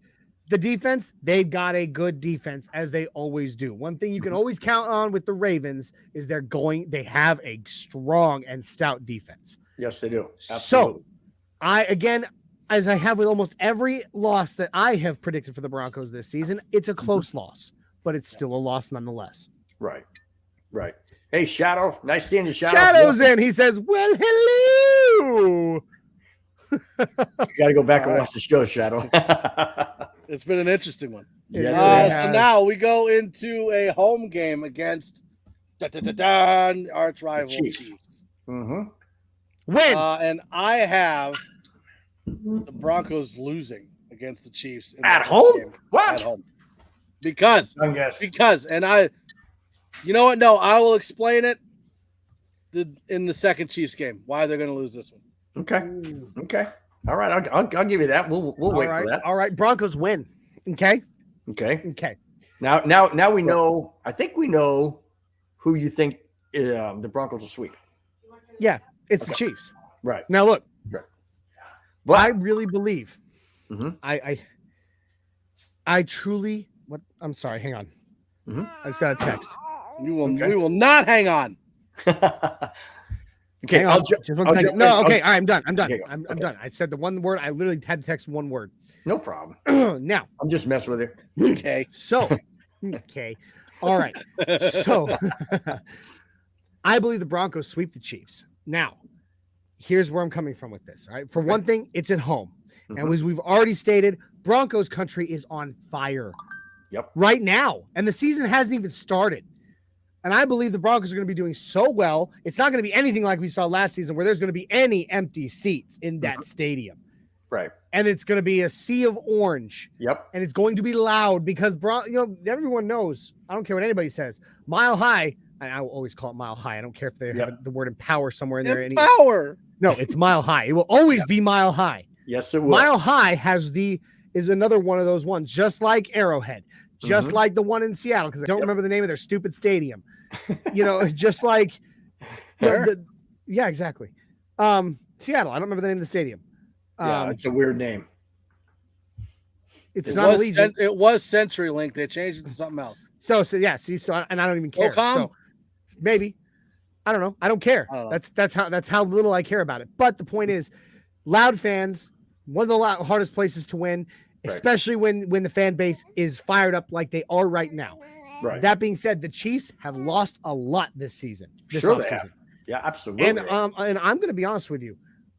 the defense, they've got a good defense, as they always do. One thing you can always count on with the Ravens is they have a strong and stout defense. Yes, they do. So Absolutely. again, as I have with almost every loss that I have predicted for the Broncos this season, it's a close loss, but it's still a loss nonetheless. Right. Hey, Shadow. Nice seeing you, Shadow. Shadow's in. He says, well, hello. You got to go back and watch the show, Shadow. It's been an interesting one. Yes, so now we go into a home game against arch rival Chiefs. Mm-hmm. Win. And I have the Broncos losing against the Chiefs At home? Game. What? At home. Because, you know what? No, I will explain it in the second Chiefs game, why they're going to lose this one. Okay. All right. I'll give you that. We'll wait for that. All right. Broncos win. Okay. Now we know. I think we know who you think the Broncos will sweep. Yeah, it's the Chiefs. Right. Now look. Right. But I really believe. Mm-hmm. I truly. What? I'm sorry. Hang on. Mm-hmm. I just got a text. We will not hang on. Okay, just one second. No, okay, all right, I'm done. I'm done. Okay, I'm done. I said the one word. I literally had to text one word. No problem. Now, I'm just messing with you. Okay. So, all right. So, I believe the Broncos sweep the Chiefs. Now, here's where I'm coming from with this. All right. For one thing, it's at home, and as we've already stated, Broncos country is on fire. Yep. Right now, and the season hasn't even started. And I believe the Broncos are going to be doing so well. It's not going to be anything like we saw last season where there's going to be any empty seats in that stadium. Right. And it's going to be a sea of orange. Yep. And it's going to be loud because, everyone knows, I don't care what anybody says, Mile High, and I will always call it Mile High. I don't care if they have the word empower somewhere in there. Empower. No, it's Mile High. It will always be Mile High. Yes, it will. Mile High is another one of those ones, just like Arrowhead. Just like the one in Seattle, because I don't remember the name of their stupid stadium. Just like, yeah, exactly. Seattle. I don't remember the name of the stadium. It's a weird name. It was CenturyLink. They changed it to something else. So and I don't even care. So maybe, I don't know. I don't care. That's how little I care about it. But the point is, loud fans, one of the hardest places to win. Especially when the fan base is fired up like they are right now. Right. That being said, the Chiefs have lost a lot this season. Sure they have. Yeah, absolutely. And I'm going to be honest with you.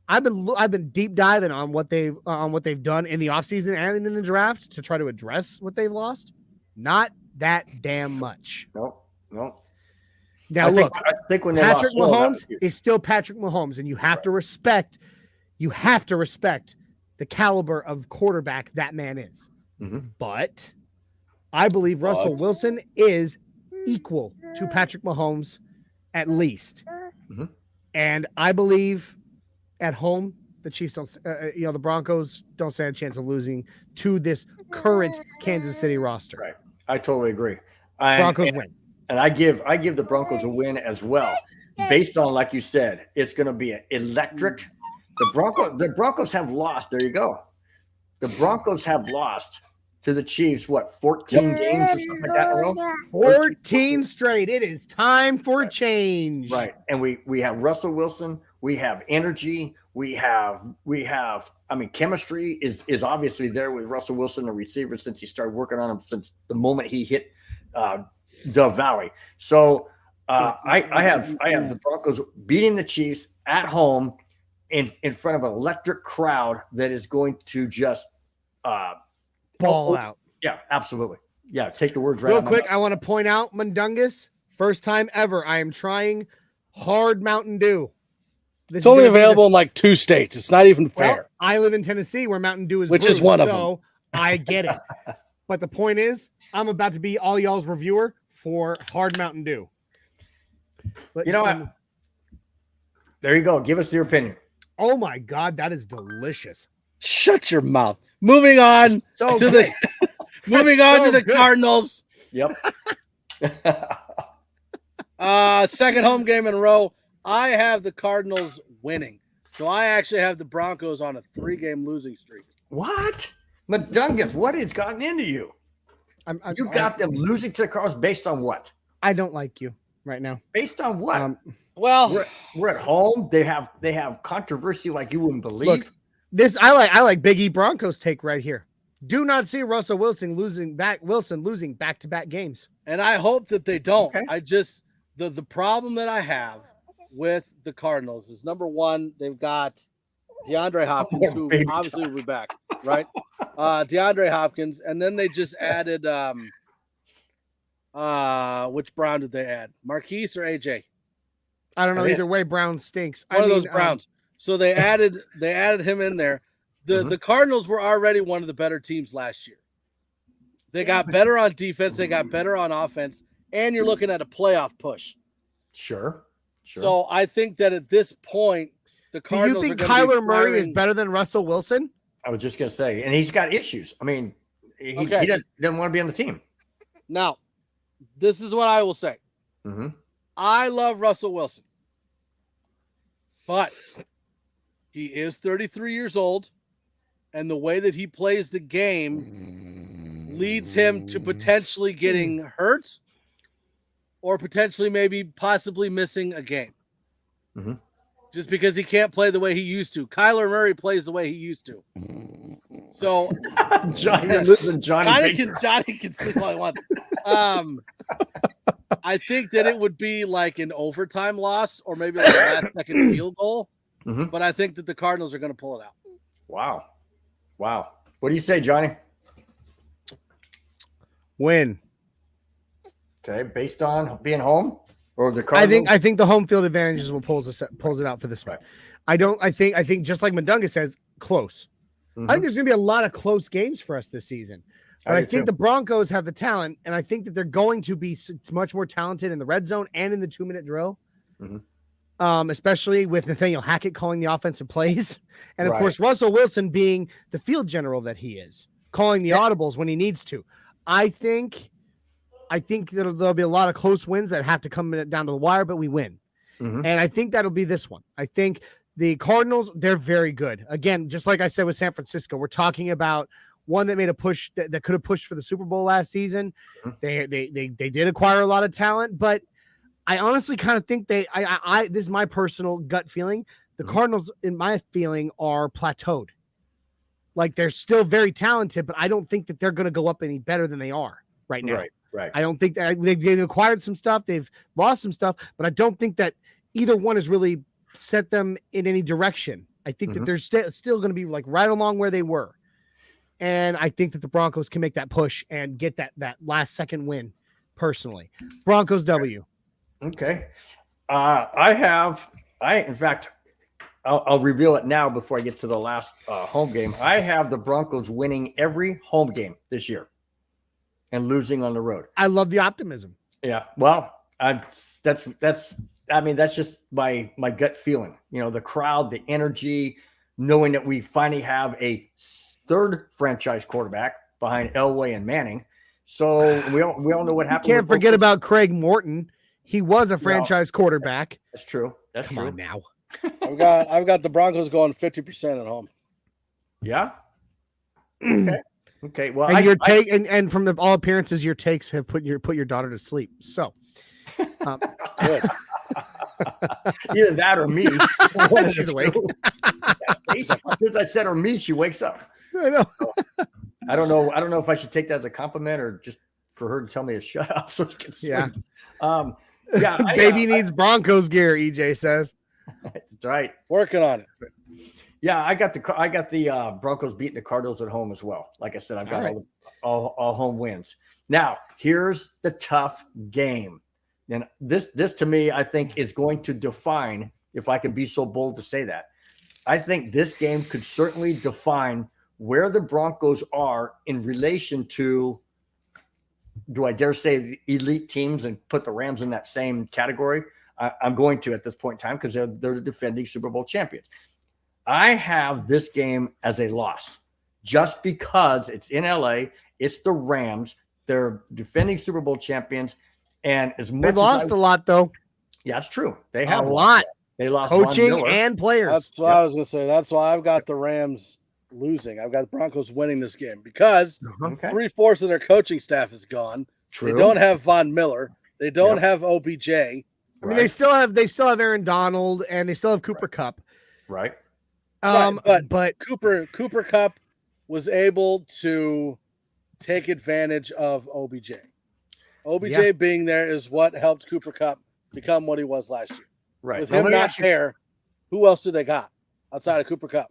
I've been deep diving on what they've done in the offseason and in the draft to try to address what they've lost. Not that damn much. No. Now I think when Patrick Mahomes is still Patrick Mahomes, and you have to respect the caliber of quarterback that man is. But I believe Russell Wilson is equal to Patrick Mahomes at least. And I believe at home, the Chiefs don't, the Broncos don't stand a chance of losing to this current Kansas City roster. Right. I totally agree. Broncos win. And I give the Broncos a win as well, based on, like you said, it's going to be electric. The Broncos have lost. There you go. The Broncos have lost to the Chiefs, 14 games or something like that in a row? 14 straight. It is time for change. Right. And we have Russell Wilson. We have energy. We have chemistry is obviously there with Russell Wilson, the receiver, since he started working on him since the moment he hit Dove Valley. So I have the Broncos beating the Chiefs at home in front of an electric crowd that is going to just ball out. Yeah, absolutely. Yeah, take the words right. Real quick, I want to point out Mundungus. First time ever, I am trying hard Mountain Dew. It's only available in like 2 states. It's not even fair. Well, I live in Tennessee where Mountain Dew is which brewed, is one of so them. I get it. But the point is, I'm about to be all y'all's reviewer for hard Mountain Dew. But you know what? There you go. Give us your opinion. Oh my God, that is delicious. Shut your mouth. Moving on to the Cardinals. Yep. Second home game in a row. I have the Cardinals winning. So I actually have the Broncos on a 3-game losing streak. What? Mundungus, what has gotten into you? You got them losing to the Cardinals based on what? I don't like you right now. Based on what? Well, we're at home. They have controversy like you wouldn't believe. Look, this I like Big E Broncos take right here. Do not see Russell Wilson losing back-to-back games. And I hope that they don't. Okay. I just the problem that I have with the Cardinals is, number one, they've got DeAndre Hopkins, who obviously will be back, right? DeAndre Hopkins, and then they just added which Brown did they add? Marquise or AJ? I don't know. Either way, Brown stinks. One of those Browns. So they added him in there. The Cardinals were already one of the better teams last year. They got better on defense, they got better on offense, and you're looking at a playoff push. Sure. So I think that at this point, the Cardinals. Do you think Kyler Murray is better than Russell Wilson? I was just gonna say, and he's got issues. I mean, he doesn't want to be on the team. Now, this is what I will say. Mm-hmm. I love Russell Wilson, but he is 33 years old, and the way that he plays the game leads him to potentially getting hurt or potentially possibly missing a game. Mm-hmm. Just because he can't play the way he used to. Kyler Murray plays the way he used to. So Johnny can sleep all he wants. I think that it would be like an overtime loss or maybe like a last-second field goal. Mm-hmm. But I think that the Cardinals are going to pull it out. Wow. What do you say, Johnny? Win. Okay, based on being home or the Cardinals? I think the home field advantage is what pulls it out for this one. I think just like Mundungus says, close. Mm-hmm. I think there's going to be a lot of close games for us this season. But I think the Broncos have the talent, and I think that they're going to be much more talented in the red zone and in the 2-minute drill. Mm-hmm. Especially with Nathaniel Hackett calling the offensive plays. And, of course, Russell Wilson being the field general that he is, calling the audibles when he needs to. I think that there'll be a lot of close wins that have to come down to the wire, but we win. Mm-hmm. And I think that'll be this one. I think the Cardinals, they're very good. Again, just like I said with San Francisco, we're talking about one that made a push that could have pushed for the Super Bowl last season. Mm-hmm. They did acquire a lot of talent, but I honestly kind of think this is my personal gut feeling. The Cardinals, in my feeling, are plateaued. Like, they're still very talented, but I don't think that they're going to go up any better than they are right now. Right. I don't think that they've acquired some stuff. They've lost some stuff, but I don't think that either one has really set them in any direction. I think that they're still going to be like right along where they were. And I think that the Broncos can make that push and get that last second win personally. Broncos W. Okay. In fact, I'll reveal it now before I get to the last home game. I have the Broncos winning every home game this year and losing on the road. I love the optimism. Yeah. Well, that's just my gut feeling. You know, the crowd, the energy, knowing that we finally have a third franchise quarterback behind Elway and Manning. So we all know what happened. Can't forget about Craig Morton. He was a franchise quarterback. That's true. Come on now. I've got the Broncos going 50% at home. Yeah. Okay. Well, and and from all appearances, your takes have put your daughter to sleep. So, good. Either that or me. She's awake. As soon as I said or me, she wakes up. I know. I don't know if I should take that as a compliment or just for her to tell me to shut up so she can sleep. Yeah. Baby needs Broncos gear, EJ says. That's right. Working on it. Yeah, I got the Broncos beating the Cardinals at home as well. Like I said, I've got all home wins. Now, here's the tough game. And this to me, I think is going to define, if I can be so bold to say that. I think this game could certainly define where the Broncos are in relation to, do I dare say, the elite teams and put the Rams in that same category? I'm going to at this point in time because they're the defending Super Bowl champions. I have this game as a loss just because it's in LA. It's the Rams. They're defending Super Bowl champions. And as much they lost a lot, though. Yeah, it's true. They have a lot. They lost coaching and players. That's what I was going to say. That's why I've got the Rams losing. I've got the Broncos winning this game because Okay. 3/4 of their coaching staff is gone. True. They don't have Von Miller. They don't have OBJ. I mean, they still have Aaron Donald and they still have Cooper Kupp. Right. But Cooper Kupp was able to take advantage of OBJ. OBJ being there is what helped Cooper Kupp become what he was last year. Right. With him not there, who else do they got outside of Cooper Kupp?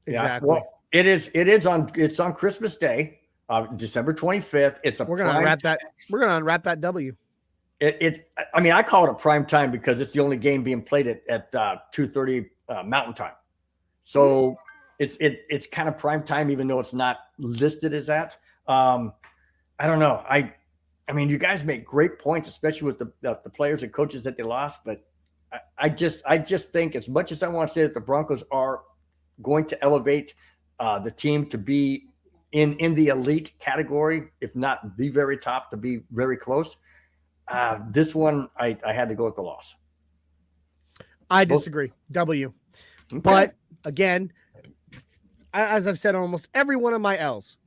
Exactly. Yeah. Well, it's on Christmas Day, December 25th. We're gonna unwrap that W. I mean, I call it a prime time because it's the only game being played at 2:30 Mountain Time. So it's kind of prime time, even though it's not listed as that. I don't know. I mean, you guys make great points, especially with the players and coaches that they lost. But I just think, as much as I want to say that the Broncos are going to elevate the team to be in the elite category, if not the very top, to be very close. This one, I had to go with the loss. I disagree. W. Okay. But again, as I've said on almost every one of my L's,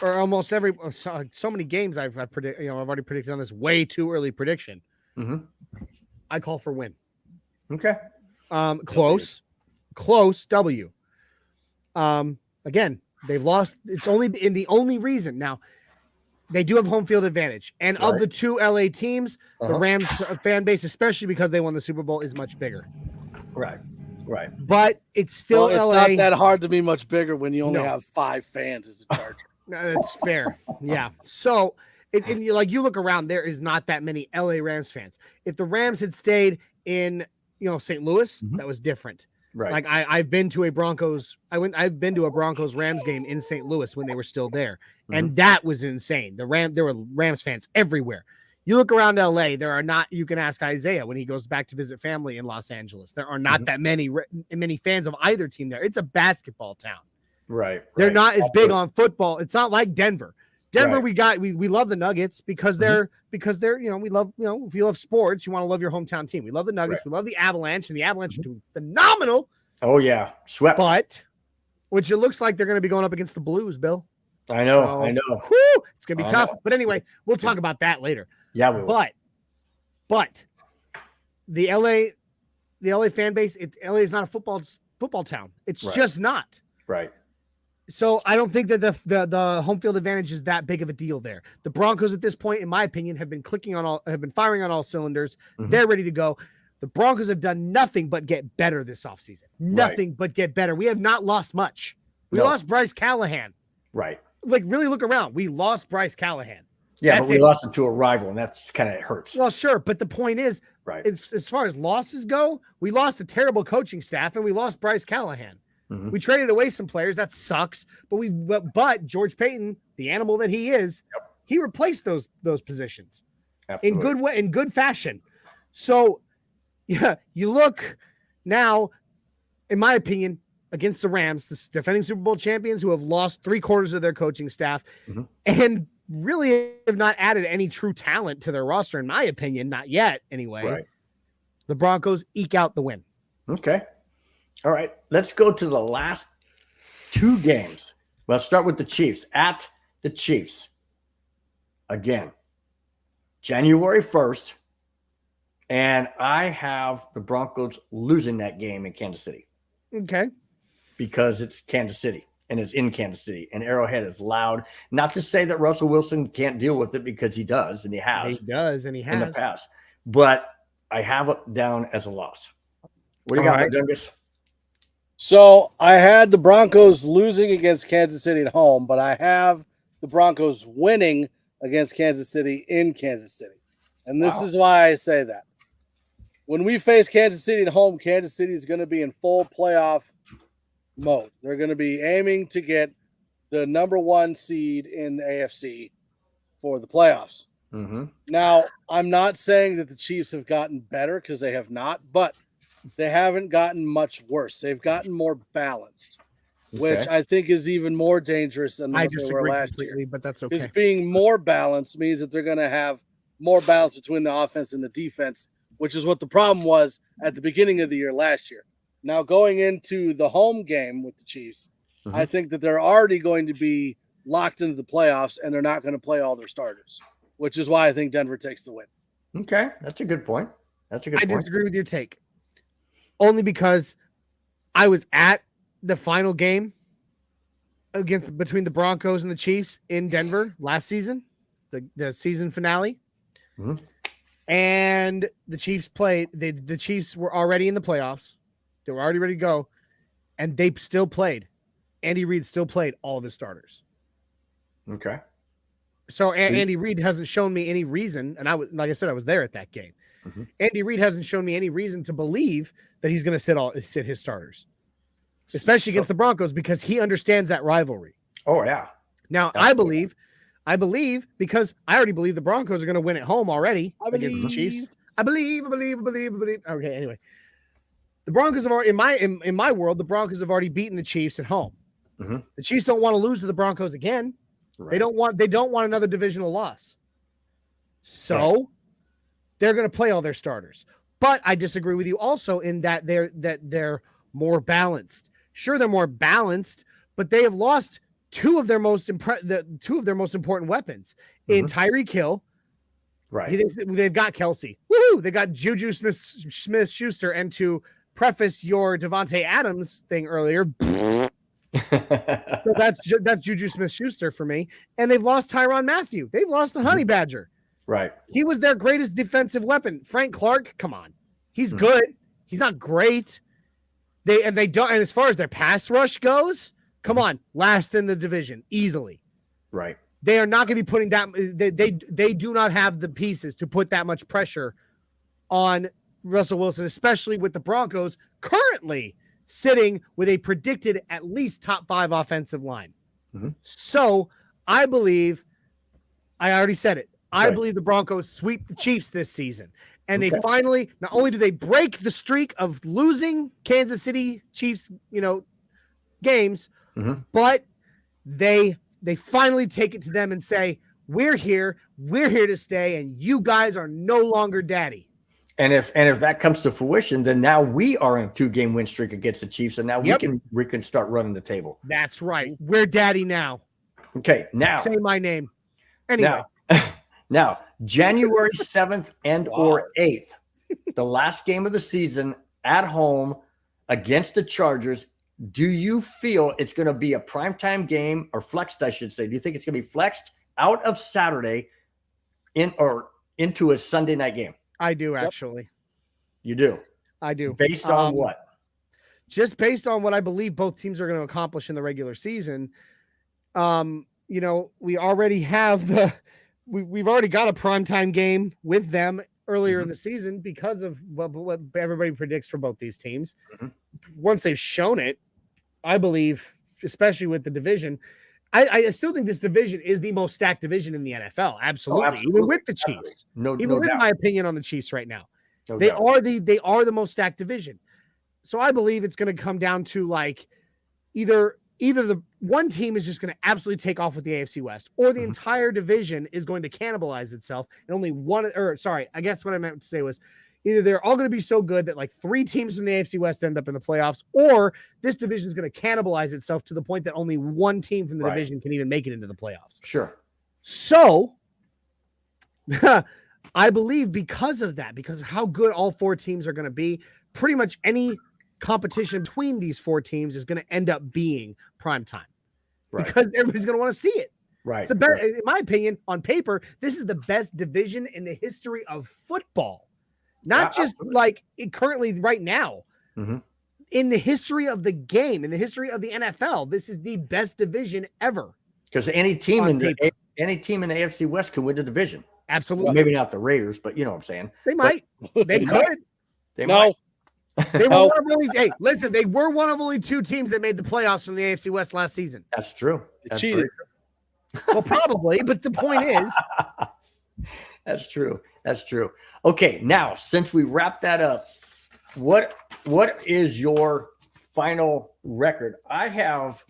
or almost every so many games I've already predicted on this way too early prediction. I call for win. Okay. Close W. Again, they've lost. It's only in the only reason now. They do have home field advantage. And of the two LA teams, the Rams fan base, especially because they won the Super Bowl, is much bigger. Right. But it's still it's LA. Not that hard to be much bigger when you only have 5 fans as a Charger. No, that's fair. Yeah. So, you look around, there is not that many LA Rams fans. If the Rams had stayed in, St. Louis, that was different. Right. Like I've been to a Broncos Rams game in St. Louis when they were still there. And that was insane. There were Rams fans everywhere. You look around LA, there are not, you can ask Isaiah when he goes back to visit family in Los Angeles. There are not that many fans of either team there. It's a basketball town. Right. They're not as big on football. It's not like Denver. Denver, we love the Nuggets because they're we love, if you love sports, you want to love your hometown team. We love the Nuggets. We love the Avalanche, and the Avalanche are doing phenomenal. Oh yeah. Swept. But which it looks like they're going to be going up against the Blues, Bill. I know. Whew, it's going to be tough. But anyway, we'll talk about that later. Yeah, we will. But the LA fan base, LA is not a football town. It's just not. Right. So I don't think that the home field advantage is that big of a deal there. The Broncos at this point, in my opinion, have been firing on all cylinders. They're ready to go. The Broncos have done nothing but get better this offseason. Nothing but get better. We have not lost much. We lost Bryce Callahan. Right. Like, really look around. We lost Bryce Callahan. Yeah, but we lost it to a rival, and that's kind of hurts. Well, sure, but the point is, as far as losses go, we lost a terrible coaching staff, and we lost Bryce Callahan. We traded away some players. That sucks. But George Payton, the animal that he is, he replaced those positions in good fashion. So, yeah, you look now, in my opinion, against the Rams, the defending Super Bowl champions who have lost 3/4 of their coaching staff and really have not added any true talent to their roster, in my opinion, not yet anyway. Right. The Broncos eke out the win. Okay. All right. Let's go to the last 2 games. Let's start with the Chiefs. At the Chiefs. Again, January 1st. And I have the Broncos losing that game in Kansas City. Okay. Because it's Kansas City. And it's in Kansas City. And Arrowhead is loud. Not to say that Russell Wilson can't deal with it, because he does, and he has. He does, and he has. In the past. But I have it down as a loss. What do you got, Mundungus? So I had the Broncos losing against Kansas City at home, but I have the Broncos winning against Kansas City in Kansas City. And this is why I say that. When we face Kansas City at home, Kansas City is going to be in full playoff mode. They're going to be aiming to get the number 1 seed in the AFC for the playoffs. Now, I'm not saying that the Chiefs have gotten better, because they have not, but they haven't gotten much worse. They've gotten more balanced, which I think is even more dangerous than what they were last year. But that's okay. Because being more balanced means that they're going to have more balance between the offense and the defense, which is what the problem was at the beginning of the year last year. Now going into the home game with the Chiefs, I think that they're already going to be locked into the playoffs, and they're not going to play all their starters, which is why I think Denver takes the win. Okay, that's a good point. I disagree with your take, only because I was at the final game between the Broncos and the Chiefs in Denver last season, the season finale, and the Chiefs played. The Chiefs were already in the playoffs; they were already ready to go, and they still played. Andy Reid still played all of his starters. Okay. So Andy Reid hasn't shown me any reason, and I was there at that game. Andy Reid hasn't shown me any reason to believe that he's going to sit his starters, especially against the Broncos, because he understands that rivalry. Oh yeah. Now I believe because I already believe the Broncos are going to win at home already against the Chiefs. I believe. Okay. Anyway, the Broncos have already, in my world, the Broncos have already beaten the Chiefs at home. The Chiefs don't want to lose to the Broncos again. Right. They don't want another divisional loss. So they're going to play all their starters. But I disagree with you also in that they're more balanced. Sure, they're more balanced, but they have lost two of their most important weapons in Tyreek Hill. Right. They've got Kelsey. Woohoo! They got Juju Smith-Schuster, and to preface your Devontae Adams thing earlier. So that's Juju Smith-Schuster for me. And they've lost Tyrann Mathieu. They've lost the Honey Badger. Right. He was their greatest defensive weapon. Frank Clark, come on. He's good. He's not great. And as far as their pass rush goes, come on, last in the division easily. Right. They are not going to be putting that. They do not have the pieces to put that much pressure on Russell Wilson, especially with the Broncos currently sitting with a predicted at least top 5 offensive line. So I believe, I already said it, I believe the Broncos sweep the Chiefs this season. And they finally, not only do they break the streak of losing Kansas City Chiefs, games, but they finally take it to them and say, we're here to stay, and you guys are no longer daddy. And if that comes to fruition, then now we are in a 2-game win streak against the Chiefs, and now we can start running the table. That's right. We're daddy now. Okay, now say my name. Anyway. Now January 7th or 8th, the last game of the season at home against the Chargers. Do you feel it's going to be a primetime game, or flexed, I should say? Do you think it's going to be flexed out of Saturday into a Sunday night game? I do, actually. You do? I do. Based on what? Just based on what I believe both teams are going to accomplish in the regular season. We already have we've already got a primetime game with them earlier in the season because of what everybody predicts for both these teams. Once they've shown it, I believe, especially with the division, I still think this division is the most stacked division in the NFL. Absolutely. Even with the Chiefs. Even with my opinion on the Chiefs right now. They are the most stacked division. So I believe it's going to come down to like either the one team is just going to absolutely take off with the AFC West, or the entire division is going to cannibalize itself. And only one, I guess what I meant to say was either they're all going to be so good that like 3 teams from the AFC West end up in the playoffs, or this division is going to cannibalize itself to the point that only one team from the division can even make it into the playoffs. Sure. So I believe because of how good all 4 teams are going to be, pretty much any competition between these 4 teams is going to end up being primetime because everybody's going to want to see it. Right. It's the best, in my opinion, on paper, this is the best division in the history of football. Not just like currently right now. In the history of the game, in the history of the NFL, this is the best division ever. Because any team in the AFC West can win the division. Absolutely. Well, maybe not the Raiders, but you know what I'm saying. They might. They could. They might. They were one of only. Hey, listen, they were one of only 2 teams that made the playoffs from the AFC West last season. That's true. They cheated. Well, probably, but the point is. That's true. That's true. Okay, now since we wrapped that up, what is your final record? I have.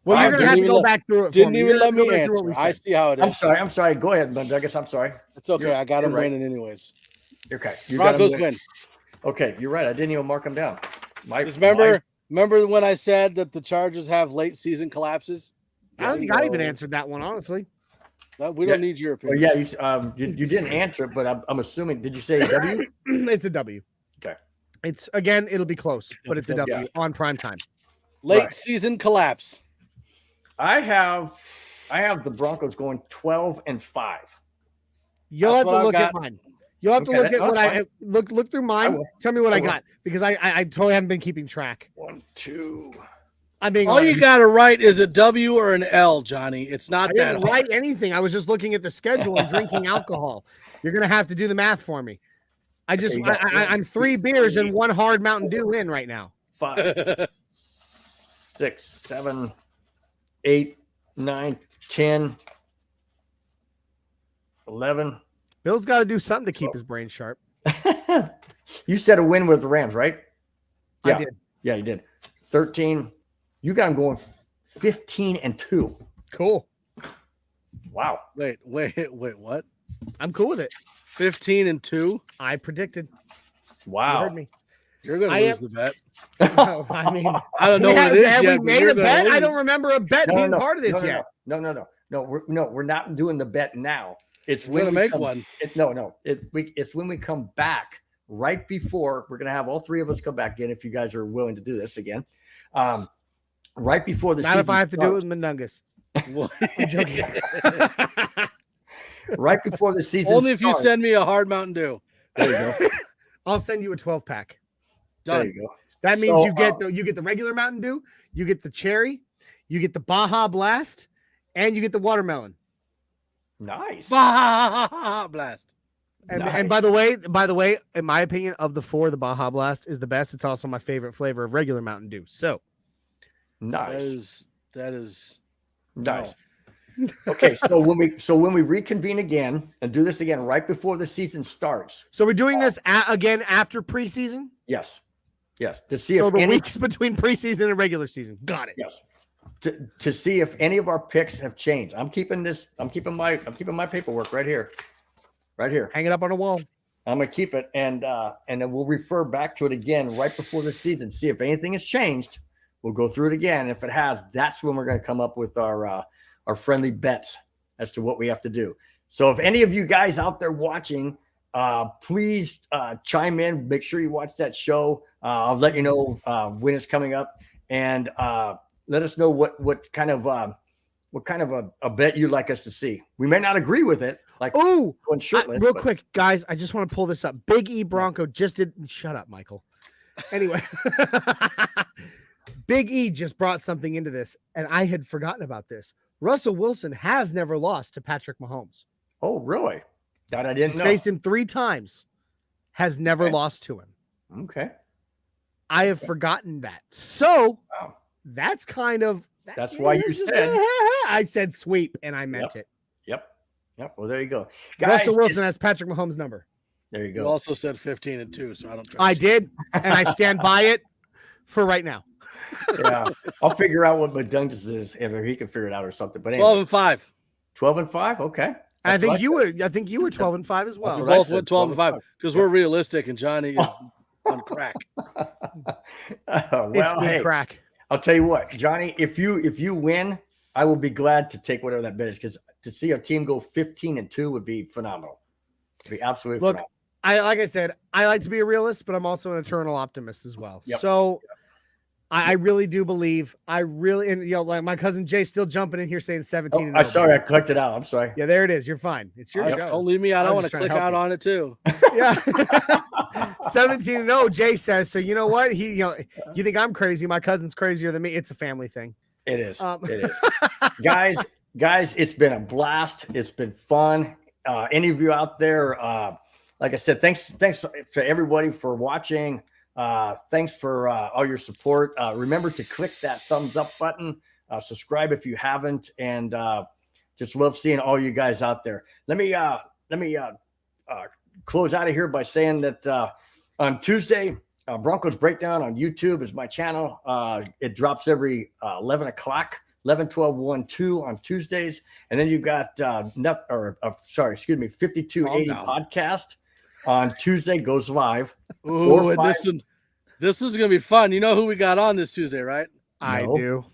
Well, you're gonna have to go back through it. Didn't even let me answer. I see how it is. I'm sorry. Go ahead, Mundungus. I'm sorry. It's okay. I got him winning anyways. Okay. Broncos win. Okay, you're right. I didn't even mark them down. Remember when I said that the Chargers have late season collapses? I don't think I even answered that one, honestly. We don't need your opinion. Well, yeah, you didn't answer it, but I'm assuming. Did you say W? It's a W. Okay. It's again, it'll be close, but it's a W on prime time. Late season collapse. I have the Broncos going 12-5. You'll have to look at mine. You'll have to look at what I look through mine. Tell me what I got, because I totally haven't been keeping track. 1, 2. All you got to write is a W or an L, Johnny. It's not that hard. Write anything. I was just looking at the schedule and drinking alcohol. You're gonna have to do the math for me. I'm 3 beers and 1 hard Mountain Dew in right now. 5, 6, 7, 8, 9, 10, 11. Bill's got to do something to keep his brain sharp. You said a win with the Rams, right? Yeah. I did. Yeah, you did. 13. You got them going 15-2. Cool. Wow. Wait, what? I'm cool with it. 15-2. I predicted. Wow. You heard me. You're going to lose the bet. No, I mean, I don't know what it is yet. we made a bet? I don't remember a bet being part of this yet. No. We're not doing the bet now. It's when we make one. It's when we come back right before we're going to have all 3 of us come back in if you guys are willing to do this again. Right before the season. Not if I have to do it with Mundungus. I'm joking. Right before the season. Only if you send me a hard Mountain Dew. There you go. I'll send you a 12-pack. Done. There you go. That means you get the regular Mountain Dew, you get the cherry, you get the Baja Blast, and you get the watermelon. Nice. Baja Blast. And by the way, in my opinion, of the 4, the Baja Blast is the best. It's also my favorite flavor of regular Mountain Dew. So nice. That is nice. Okay, so when we reconvene again and do this again right before the season starts. So we're doing this again after preseason? Yes. To see if the weeks between preseason and regular season. Got it. Yes. To see if any of our picks have changed. I'm keeping my paperwork right here. Right here. Hang it up on a wall. I'm gonna keep it and then we'll refer back to it again right before the season. See if anything has changed. We'll go through it again. If it has, that's when we're gonna come up with our friendly bets as to what we have to do. So if any of you guys out there watching, please chime in. Make sure you watch that show. I'll let you know when it's coming up, and let us know what kind of a bet you'd like us to see. We may not agree with it. Like, real quick, guys, I just want to pull this up. Big E Bronco just did. Shut up, Michael. Anyway, Big E just brought something into this, and I had forgotten about this. Russell Wilson has never lost to Patrick Mahomes. Oh, really? That I didn't know. Faced him 3 times, has never lost to him. Okay. I have forgotten that. So that's kind of. That's why you said. I said sweep, and I meant it. Yep. Well, there you go. Guys, Russell Wilson has Patrick Mahomes' number. There you go. You also said 15-2, so I don't trust I did, and I stand by it for right now. Yeah. I'll figure out what Mundungus is, if he can figure it out or something. But anyway. 12-5. 12-5? Okay. I think you were 12-5 as well. We both went 12-5 because we're realistic, and Johnny is on crack. It's good crack. I'll tell you what, Johnny, if you win, I will be glad to take whatever that bet is, because to see our team go 15-2 would be phenomenal. It'd be absolutely phenomenal. Like I said, I like to be a realist, but I'm also an eternal optimist as well. Yep. So I really do believe. And like my cousin Jay's still jumping in here saying 17. I'm sorry, I clicked it out. I'm sorry. Yeah, there it is. You're fine. It's your show. Don't leave me out. I want to click out on it too. Yeah. 17-0, Jay says. So you know what? You think I'm crazy? My cousin's crazier than me. It's a family thing. It is. It is. Guys, it's been a blast. It's been fun. Any of you out there, like I said, thanks to everybody for watching. Thanks for all your support. Remember to click that thumbs up button. Subscribe if you haven't, and just love seeing all you guys out there. Let me close out of here by saying that on Tuesday, Broncos Breakdown on YouTube is my channel. It drops every 11 o'clock. 11, 12, 1, 2 on Tuesdays. And then you've got 5280 podcast on Tuesday goes live. Ooh, This is going to be fun. You know who we got on this Tuesday, right? I do.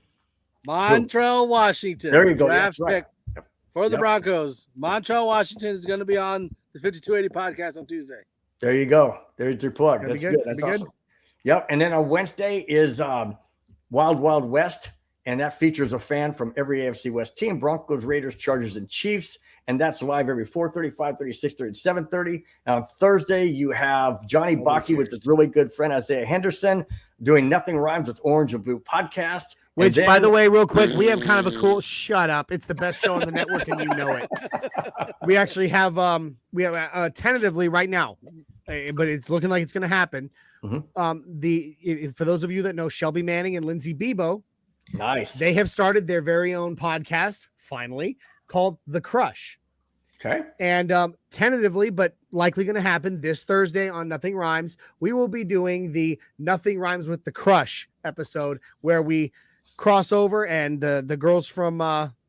Montrell Washington. There you go. Draft Right. pick for the Broncos. Montrell Washington is going to be on the 5280 podcast on Tuesday. There you go. There's your plug. That's good. That's awesome. Yep. And then on Wednesday is Wild Wild West, and that features a fan from every AFC West team: Broncos, Raiders, Chargers, and Chiefs. And that's live every 4:30, 5:30, 6:30, and 7:30. On Thursday, you have Johnny Baki with his really good friend Isaiah Henderson doing Nothing Rhymes with Orange and Blue podcast. Which, by the way, real quick, we have kind of a cool. Shut up! It's the best show on the network, and you know it. We actually have tentatively right now, but it's looking like it's going to happen. Mm-hmm. For those of you that know Shelby Manning and Lindsay Bebo, nice. They have started their very own podcast finally called The Crush. Okay. And tentatively, but likely going to happen this Thursday on Nothing Rhymes, we will be doing the Nothing Rhymes with the Crush episode where we cross over and the girls from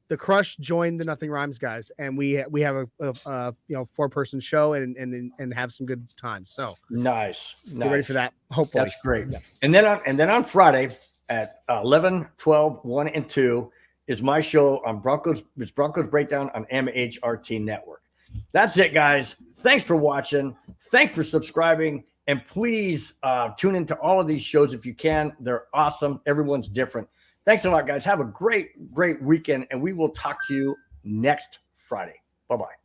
the Crush join the Nothing Rhymes guys, and we have a 4-person show and have some good times. So nice. Get ready for that. Hopefully. That's great. Yeah. And then on Friday at 11, 12, 1, and 2 is my show on Broncos. It's Broncos Breakdown on MHRT Network. That's it, guys. Thanks for watching. Thanks for subscribing. And please tune into all of these shows if you can. They're awesome. Everyone's different. Thanks a lot, guys. Have a great, great weekend, and we will talk to you next Friday. Bye-bye.